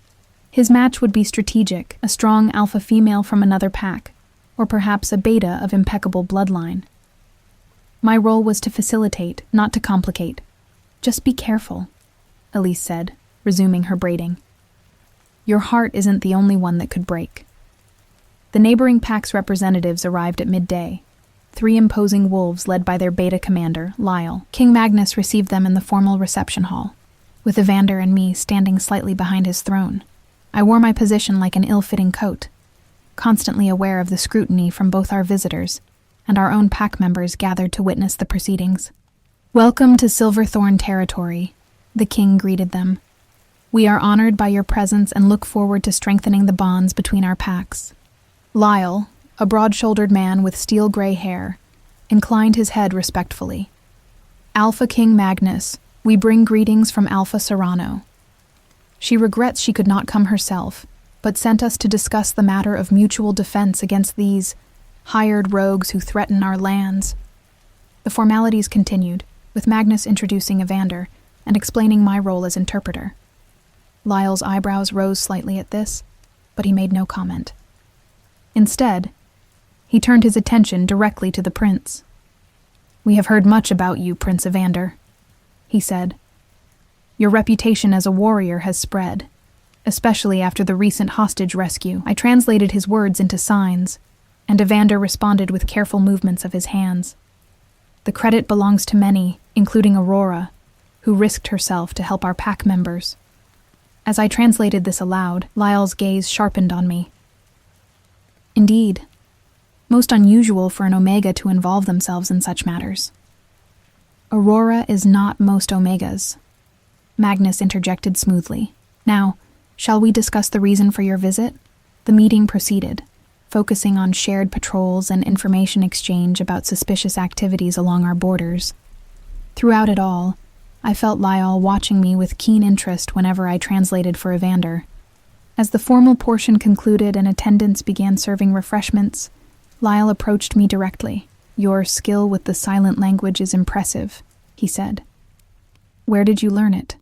His match would be strategic, a strong alpha female from another pack, or perhaps a beta of impeccable bloodline. My role was to facilitate, not to complicate. Just be careful, Elise said, resuming her braiding. Your heart isn't the only one that could break. The neighboring pack's representatives arrived at midday. 3 imposing wolves led by their beta commander, Lyle. King Magnus received them in the formal reception hall, with Evander and me standing slightly behind his throne. I wore my position like an ill-fitting coat, constantly aware of the scrutiny from both our visitors and our own pack members gathered to witness the proceedings. Welcome to Silverthorn territory, the king greeted them. We are honored by your presence and look forward to strengthening the bonds between our packs. Lyle, a broad-shouldered man with steel-gray hair, inclined his head respectfully. Alpha King Magnus, we bring greetings from Alpha Serrano. She regrets she could not come herself, but sent us to discuss the matter of mutual defense against these hired rogues who threaten our lands. The formalities continued, with Magnus introducing Evander and explaining my role as interpreter. Lyle's eyebrows rose slightly at this, but he made no comment. Instead, he turned his attention directly to the prince. We have heard much about you, Prince Evander, he said. Your reputation as a warrior has spread, especially after the recent hostage rescue. I translated his words into signs, and Evander responded with careful movements of his hands. The credit belongs to many, including Aurora, who risked herself to help our pack members. As I translated this aloud, Lyle's gaze sharpened on me. Indeed, most unusual for an Omega to involve themselves in such matters. Aurora is not most Omegas, Magnus interjected smoothly. Now, shall we discuss the reason for your visit? The meeting proceeded, focusing on shared patrols and information exchange about suspicious activities along our borders. Throughout it all, I felt Lyle watching me with keen interest whenever I translated for Evander. As the formal portion concluded and attendants began serving refreshments, Lyle approached me directly. Your skill with the silent language is impressive, he said. Where did you learn it?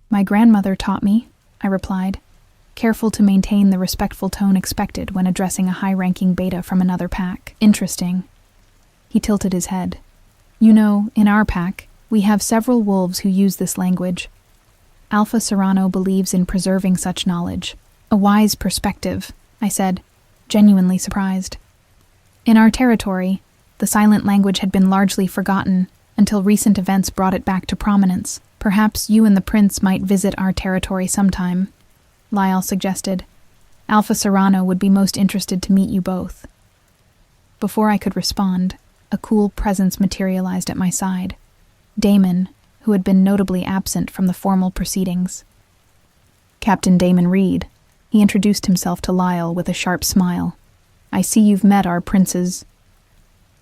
My grandmother taught me, I replied, careful to maintain the respectful tone expected when addressing a high-ranking beta from another pack. Interesting. He tilted his head. You know, in our pack, we have several wolves who use this language. Alpha Serrano believes in preserving such knowledge. A wise perspective, I said, genuinely surprised. In our territory, the silent language had been largely forgotten until recent events brought it back to prominence. Perhaps you and the prince might visit our territory sometime, Lyle suggested. Alpha Serrano would be most interested to meet you both. Before I could respond, a cool presence materialized at my side. Damon, who had been notably absent from the formal proceedings. Captain Damon Reed, he introduced himself to Lyle with a sharp smile. I see you've met our prince's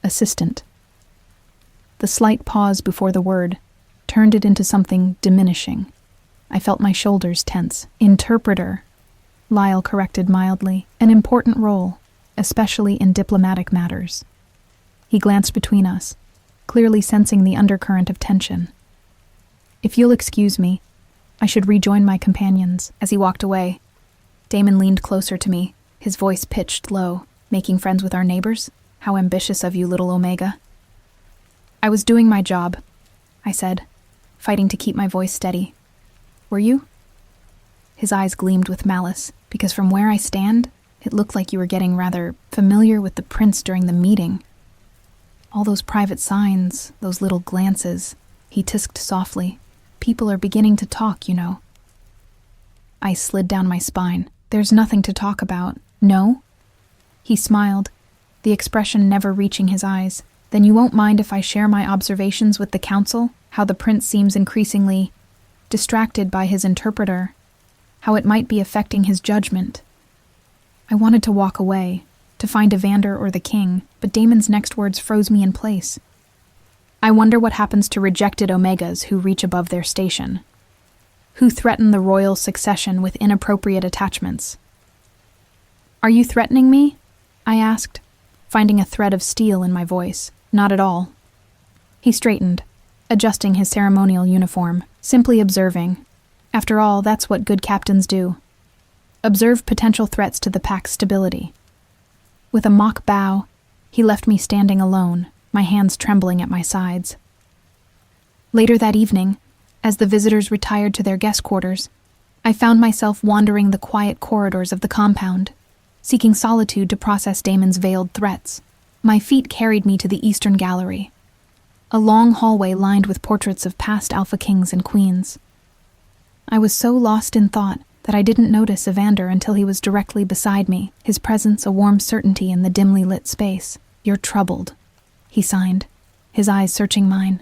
assistant. The slight pause before the word turned it into something diminishing. I felt my shoulders tense. Interpreter, Lyle corrected mildly. An important role, especially in diplomatic matters. He glanced between us, clearly sensing the undercurrent of tension. If you'll excuse me, I should rejoin my companions. As he walked away, Damon leaned closer to me, his voice pitched low. Making friends with our neighbors? How ambitious of you, little Omega. I was doing my job, I said, fighting to keep my voice steady. Were you? His eyes gleamed with malice, because from where I stand, it looked like you were getting rather familiar with the prince during the meeting. All those private signs, those little glances, He tisked softly. People are beginning to talk, you know. Ice slid down my spine. There's nothing to talk about. No? He smiled, the expression never reaching his eyes. Then you won't mind if I share my observations with the council? How the prince seems increasingly distracted by his interpreter. How it might be affecting his judgment. I wanted to walk away, to find Evander or the king, but Damon's next words froze me in place. I wonder what happens to rejected Omegas who reach above their station. Who threaten the royal succession with inappropriate attachments. Are you threatening me? I asked, finding a thread of steel in my voice. Not at all. He straightened, adjusting his ceremonial uniform, simply observing. After all, that's what good captains do. Observe potential threats to the pack's stability. With a mock bow, he left me standing alone, my hands trembling at my sides. Later that evening, as the visitors retired to their guest quarters, I found myself wandering the quiet corridors of the compound, seeking solitude to process Damon's veiled threats. My feet carried me to the eastern gallery, a long hallway lined with portraits of past alpha kings and queens. I was so lost in thought that I didn't notice Evander until he was directly beside me, his presence a warm certainty in the dimly lit space. You're troubled, he signed, his eyes searching mine.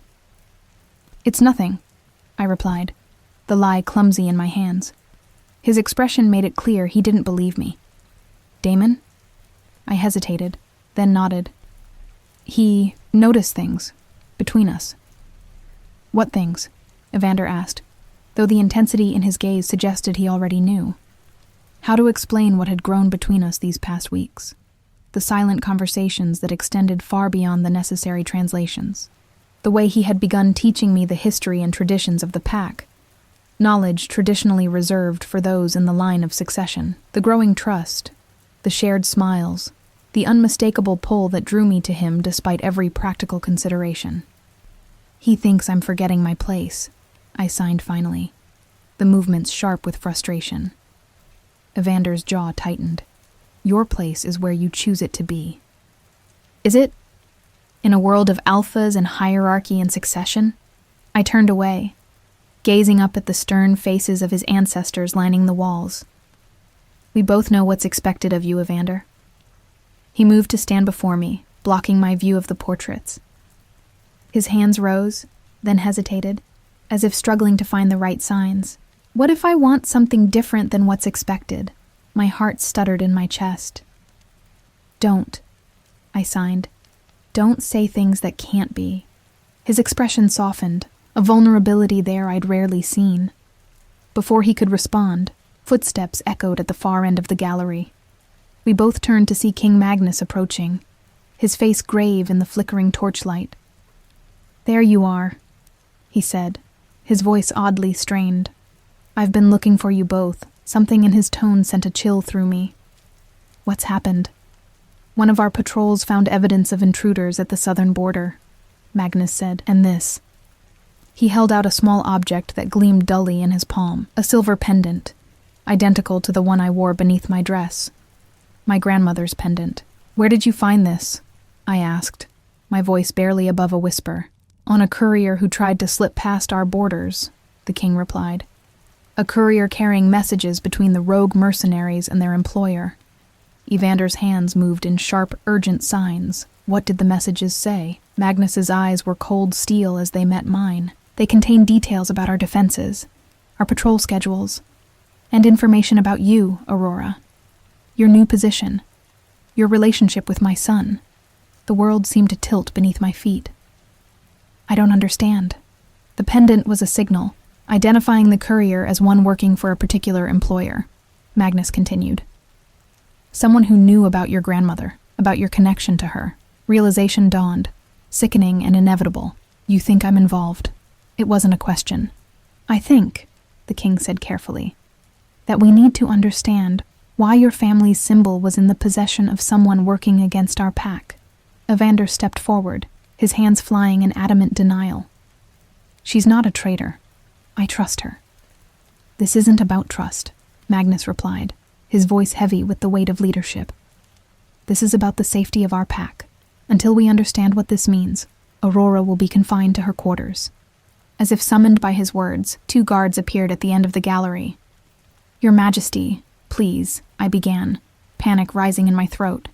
It's nothing, I replied, the lie clumsy in my hands. His expression made it clear he didn't believe me. Damon? I hesitated, then nodded. He noticed things between us. What things? Evander asked, though the intensity in his gaze suggested he already knew. How to explain what had grown between us these past weeks? The silent conversations that extended far beyond the necessary translations. The way he had begun teaching me the history and traditions of the pack. Knowledge traditionally reserved for those in the line of succession. The growing trust. The shared smiles. The unmistakable pull that drew me to him despite every practical consideration. He thinks I'm forgetting my place, I signed finally, the movements sharp with frustration. Evander's jaw tightened. Your place is where you choose it to be. Is it? In a world of alphas and hierarchy and succession? I turned away, gazing up at the stern faces of his ancestors lining the walls. We both know what's expected of you, Evander. He moved to stand before me, blocking my view of the portraits. His hands rose, then hesitated, as if struggling to find the right signs. What if I want something different than what's expected? My heart stuttered in my chest. Don't, I signed. Don't say things that can't be. His expression softened, a vulnerability there I'd rarely seen. Before he could respond, footsteps echoed at the far end of the gallery. We both turned to see King Magnus approaching, his face grave in the flickering torchlight. There you are, he said, his voice oddly strained. I've been looking for you both. Something in his tone sent a chill through me. What's happened? One of our patrols found evidence of intruders at the southern border, Magnus said, and this. He held out a small object that gleamed dully in his palm, a silver pendant, identical to the one I wore beneath my dress. My grandmother's pendant. Where did you find this? I asked, my voice barely above a whisper. On a courier who tried to slip past our borders, the king replied. A courier carrying messages between the rogue mercenaries and their employer. Evander's hands moved in sharp, urgent signs. What did the messages say? Magnus's eyes were cold steel as they met mine. They contained details about our defenses, our patrol schedules, and information about you, Aurora. Your new position, your relationship with my son. The world seemed to tilt beneath my feet. I don't understand. The pendant was a signal, identifying the courier as one working for a particular employer, Magnus continued. Someone who knew about your grandmother, about your connection to her. Realization dawned, sickening and inevitable. You think I'm involved? It wasn't a question. I think, the king said carefully, that we need to understand why your family's symbol was in the possession of someone working against our pack. Evander stepped forward, his hands flying in adamant denial. She's not a traitor. I trust her. This isn't about trust, Magnus replied, his voice heavy with the weight of leadership. This is about the safety of our pack. Until we understand what this means, Aurora will be confined to her quarters. As if summoned by his words, 2 guards appeared at the end of the gallery. "Your Majesty, please," I began, panic rising in my throat.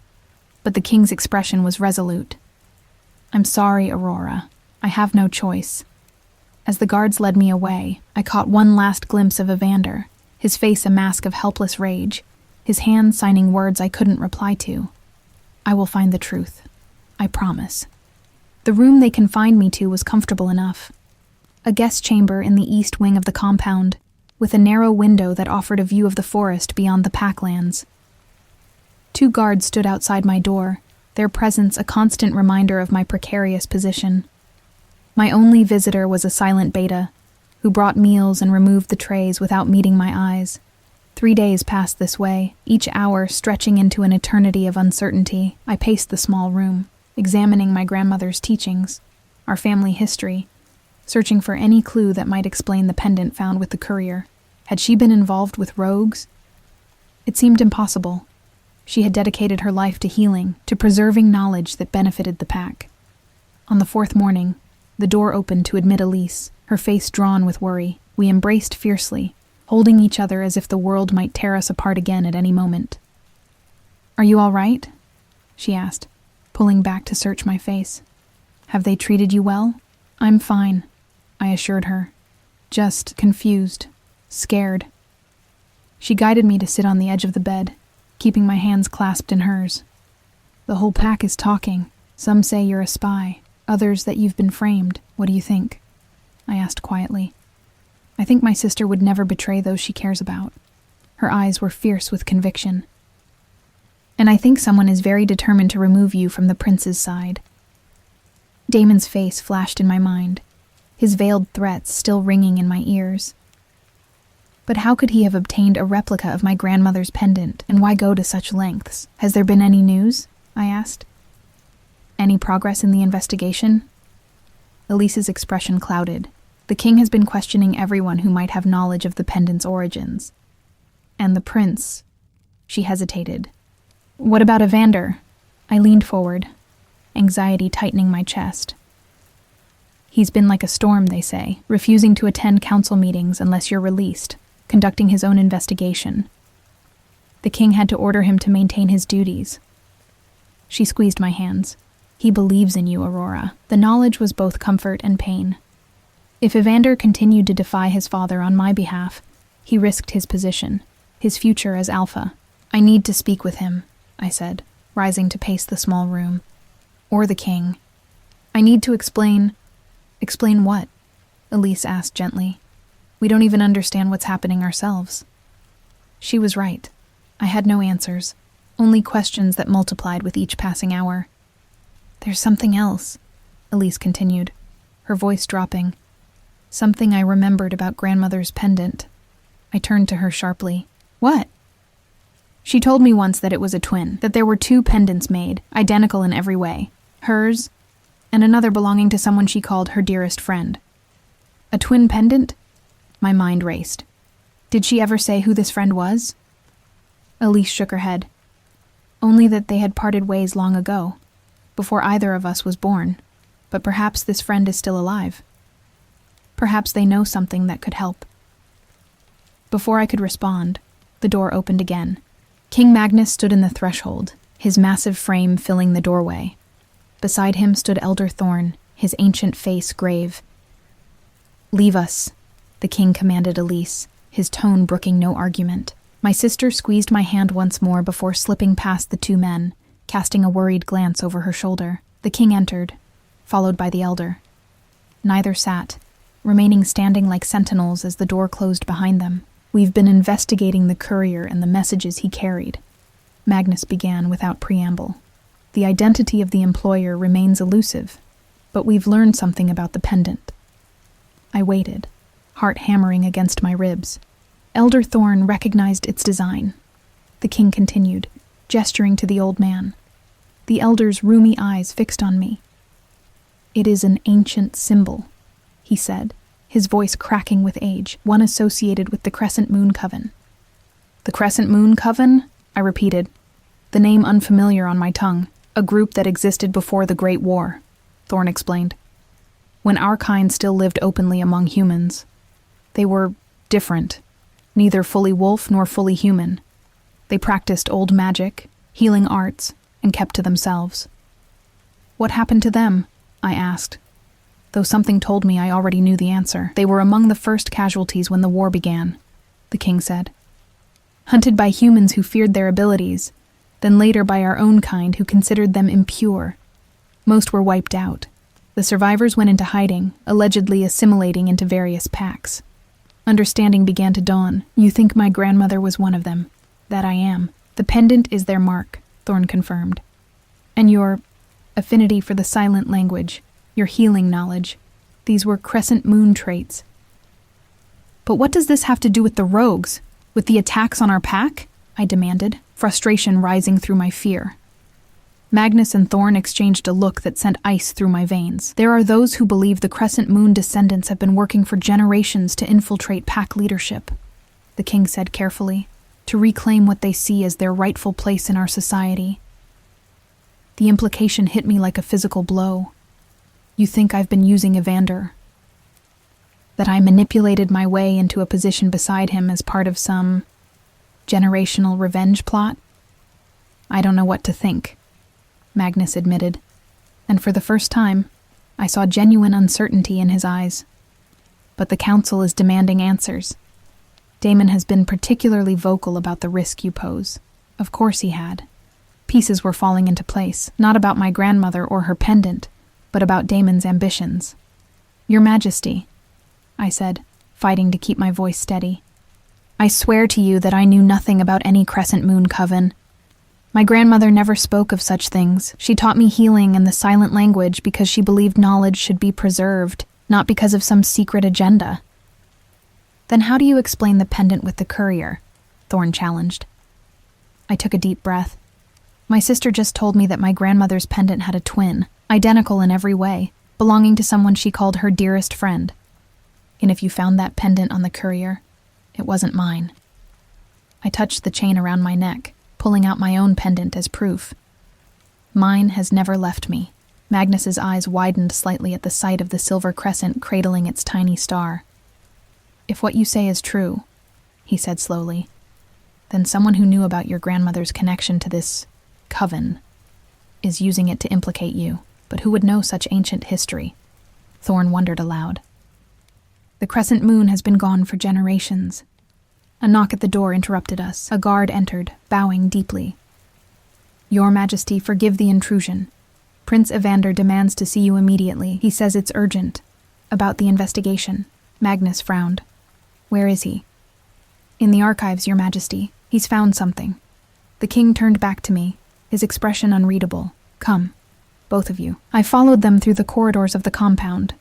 But the king's expression was resolute. "I'm sorry, Aurora. I have no choice." As the guards led me away, I caught one last glimpse of Evander, his face a mask of helpless rage, his hands signing words I couldn't reply to. "I will find the truth. I promise." The room they confined me to was comfortable enough. A guest chamber in the east wing of the compound, with a narrow window that offered a view of the forest beyond the packlands. 2 guards stood outside my door, their presence a constant reminder of my precarious position. My only visitor was a silent beta, who brought meals and removed the trays without meeting my eyes. 3 days passed this way, each hour stretching into an eternity of uncertainty. I paced the small room, examining my grandmother's teachings, our family history, searching for any clue that might explain the pendant found with the courier. Had she been involved with rogues? It seemed impossible. She had dedicated her life to healing, to preserving knowledge that benefited the pack. On the 4th morning, the door opened to admit Elise, her face drawn with worry. We embraced fiercely, holding each other as if the world might tear us apart again at any moment. "Are you all right?" she asked, pulling back to search my face. "Have they treated you well?" "I'm fine," I assured her. "Just confused, scared." She guided me to sit on the edge of the bed, keeping my hands clasped in hers. "The whole pack is talking. Some say you're a spy, others that you've been framed. What do you think?" I asked quietly. "I think my sister would never betray those she cares about." Her eyes were fierce with conviction. "And I think someone is very determined to remove you from the prince's side." Damon's face flashed in my mind, his veiled threats still ringing in my ears. But how could he have obtained a replica of my grandmother's pendant, and why go to such lengths? "Has there been any news?" I asked. "Any progress in the investigation?" Elise's expression clouded. "The king has been questioning everyone who might have knowledge of the pendant's origins. And the prince..." She hesitated. "What about Evander?" I leaned forward, anxiety tightening my chest. "He's been like a storm, they say, refusing to attend council meetings unless you're released, conducting his own investigation. The king had to order him to maintain his duties." She squeezed my hands. "He believes in you, Aurora." The knowledge was both comfort and pain. If Evander continued to defy his father on my behalf, he risked his position, his future as Alpha. "I need to speak with him," I said, rising to pace the small room. "Or the king. I need to explain..." "Explain what?" Elise asked gently. "We don't even understand what's happening ourselves." She was right. I had no answers, only questions that multiplied with each passing hour. "There's something else," Elise continued, her voice dropping. "Something I remembered about grandmother's pendant." I turned to her sharply. "What?" "She told me once that it was a twin, that there were 2 pendants made, identical in every way. Hers, and another belonging to someone she called her dearest friend." "A twin pendant?" My mind raced. "Did she ever say who this friend was?" Elise shook her head. "Only that they had parted ways long ago, before either of us was born. But perhaps this friend is still alive. Perhaps they know something that could help." Before I could respond, the door opened again. King Magnus stood in the threshold, his massive frame filling the doorway. Beside him stood Elder Thorn, his ancient face grave. "Leave us," the king commanded Elise, his tone brooking no argument. My sister squeezed my hand once more before slipping past the 2 men, casting a worried glance over her shoulder. The king entered, followed by the elder. Neither sat, remaining standing like sentinels as the door closed behind them. "We've been investigating the courier and the messages he carried," Magnus began without preamble. "The identity of the employer remains elusive, but we've learned something about the pendant." I waited, heart hammering against my ribs. Elder Thorn recognized its design. The king continued, gesturing to the old man. The elder's rheumy eyes fixed on me. "It is an ancient symbol," he said, his voice cracking with age, "one associated with the Crescent Moon Coven." "The Crescent Moon Coven?" I repeated, the name unfamiliar on my tongue. "A group that existed before the Great War," Thorn explained. when our kind still lived openly among humans. They were different, neither fully wolf nor fully human. They practiced old magic, healing arts, and kept to themselves. What happened to them? I asked, though something told me I already knew the answer. They were among the first casualties when the war began, the king said. Hunted by humans who feared their abilities, then later by our own kind who considered them impure. Most were wiped out. The survivors went into hiding, allegedly assimilating into various packs. Understanding began to dawn. You think my grandmother was one of them. That I am. The pendant is their mark, Thorn confirmed. And your affinity for the silent language, your healing knowledge. These were crescent moon traits. But what does this have to do with the rogues? With the attacks on our pack? I demanded, frustration rising through my fear. Magnus and Thorn exchanged a look that sent ice through my veins. There are those who believe the Crescent Moon descendants have been working for generations to infiltrate pack leadership, the king said carefully, to reclaim what they see as their rightful place in our society. The implication hit me like a physical blow. You think I've been using Evander? That I manipulated my way into a position beside him as part of some generational revenge plot? I don't know what to think, Magnus admitted, and for the first time, I saw genuine uncertainty in his eyes. But the council is demanding answers. Damon has been particularly vocal about the risk you pose. Of course he had. Pieces were falling into place, not about my grandmother or her pendant, but about Damon's ambitions. Your Majesty, I said, fighting to keep my voice steady. I swear to you that I knew nothing about any Crescent Moon coven. My grandmother never spoke of such things. She taught me healing and the silent language because she believed knowledge should be preserved, not because of some secret agenda. Then how do you explain the pendant with the courier? Thorn challenged. I took a deep breath. My sister just told me that my grandmother's pendant had a twin, identical in every way, belonging to someone she called her dearest friend. And if you found that pendant on the courier, it wasn't mine. I touched the chain around my neck, pulling out my own pendant as proof. Mine has never left me. Magnus's eyes widened slightly at the sight of the silver crescent cradling its tiny star. If what you say is true, he said slowly, then someone who knew about your grandmother's connection to this coven is using it to implicate you. But who would know such ancient history? Thorn wondered aloud. The Crescent Moon has been gone for generations. A knock at the door interrupted us. A guard entered, bowing deeply. Your Majesty, forgive the intrusion. Prince Evander demands to see you immediately. He says it's urgent. About the investigation. Magnus frowned. Where is he? In the archives, Your Majesty. He's found something. The king turned back to me, his expression unreadable. Come, both of you. I followed them through the corridors of the compound,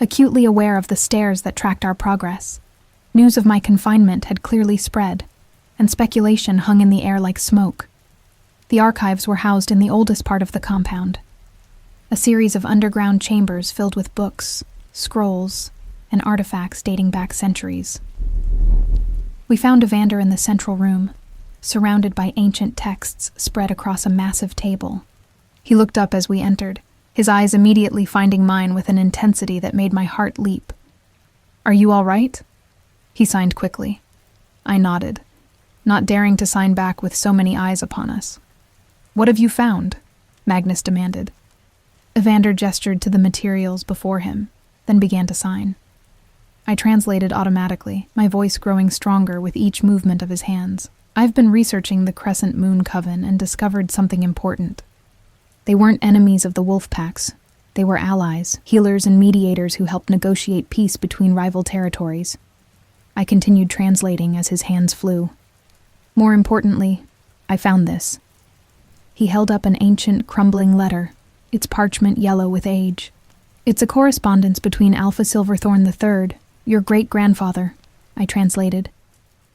acutely aware of the stairs that tracked our progress. News of my confinement had clearly spread, and speculation hung in the air like smoke. The archives were housed in the oldest part of the compound, a series of underground chambers filled with books, scrolls, and artifacts dating back centuries. We found Evander in the central room, surrounded by ancient texts spread across a massive table. He looked up as we entered, his eyes immediately finding mine with an intensity that made my heart leap. Are you all right? He signed quickly. I nodded, not daring to sign back with so many eyes upon us. What have you found? Magnus demanded. Evander gestured to the materials before him, then began to sign. I translated automatically, my voice growing stronger with each movement of his hands. I've been researching the Crescent Moon Coven and discovered something important. They weren't enemies of the wolf packs. They were allies, healers and mediators who helped negotiate peace between rival territories. I continued translating as his hands flew. More importantly, I found this. He held up an ancient, crumbling letter, its parchment yellow with age. It's a correspondence between Alpha Silverthorn III, your great-grandfather, I translated,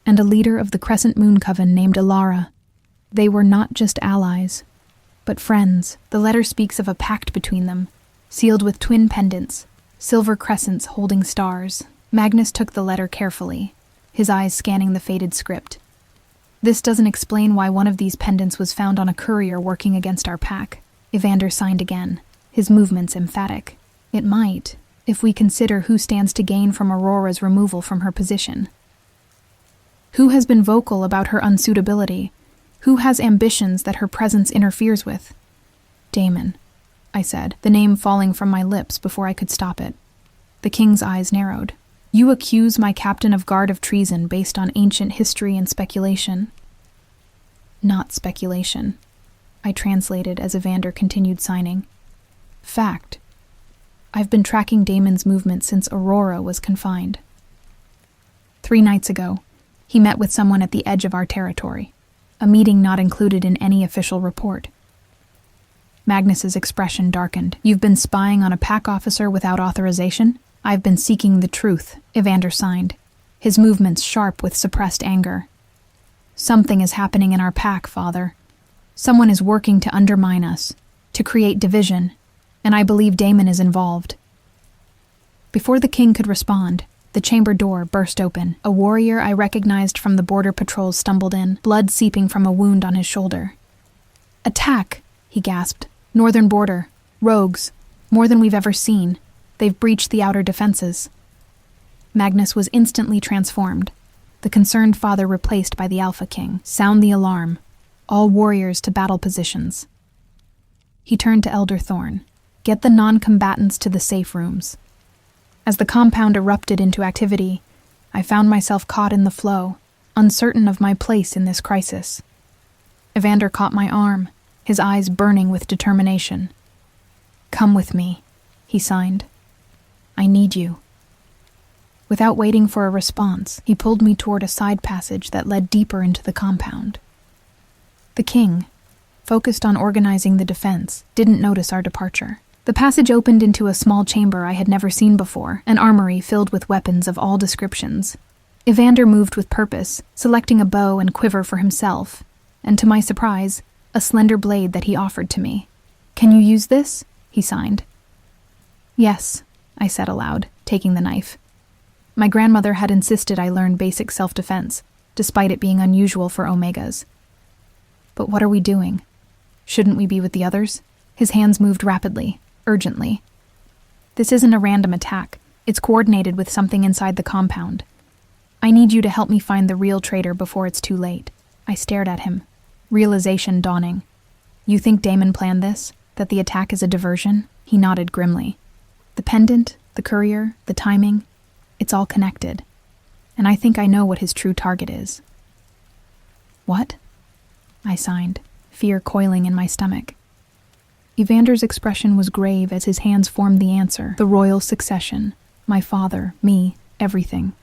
and a leader of the Crescent Moon Coven named Ilara. They were not just allies, but friends. The letter speaks of a pact between them, sealed with twin pendants, silver crescents holding stars. Magnus took the letter carefully, his eyes scanning the faded script. This doesn't explain why one of these pendants was found on a courier working against our pack. Evander signed again, his movements emphatic. It might, if we consider who stands to gain from Aurora's removal from her position. Who has been vocal about her unsuitability? Who has ambitions that her presence interferes with? Damon, I said, the name falling from my lips before I could stop it. The king's eyes narrowed. You accuse my captain of guard of treason based on ancient history and speculation. Not speculation, I translated as Evander continued signing. Fact. I've been tracking Damon's movements since Aurora was confined. 3 nights ago, he met with someone at the edge of our territory, a meeting not included in any official report. Magnus's expression darkened. You've been spying on a pack officer without authorization? I've been seeking the truth, Evander signed, his movements sharp with suppressed anger. Something is happening in our pack, Father. Someone is working to undermine us, to create division, and I believe Damon is involved. Before the king could respond, the chamber door burst open. A warrior I recognized from the border patrols stumbled in, blood seeping from a wound on his shoulder. Attack, he gasped. Northern border. Rogues. More than we've ever seen. They've breached the outer defenses. Magnus was instantly transformed, the concerned father replaced by the Alpha King. Sound the alarm. All warriors to battle positions. He turned to Elder Thorn. Get the non-combatants to the safe rooms. As the compound erupted into activity, I found myself caught in the flow, uncertain of my place in this crisis. Evander caught my arm, his eyes burning with determination. Come with me, he signed. I need you. Without waiting for a response, he pulled me toward a side passage that led deeper into the compound. The king, focused on organizing the defense, didn't notice our departure. The passage opened into a small chamber I had never seen before, an armory filled with weapons of all descriptions. Evander moved with purpose, selecting a bow and quiver for himself, and to my surprise, a slender blade that he offered to me. Can you use this? He signed. Yes, I said aloud, taking the knife. My grandmother had insisted I learn basic self-defense, despite it being unusual for Omegas. But what are we doing? Shouldn't we be with the others? His hands moved rapidly, urgently. This isn't a random attack. It's coordinated with something inside the compound. I need you to help me find the real traitor before it's too late. I stared at him, realization dawning. You think Damon planned this? That the attack is a diversion? He nodded grimly. The pendant, the courier, the timing, it's all connected. And I think I know what his true target is. What? I signed, fear coiling in my stomach. Evander's expression was grave as his hands formed the answer. The royal succession. My father, me, everything.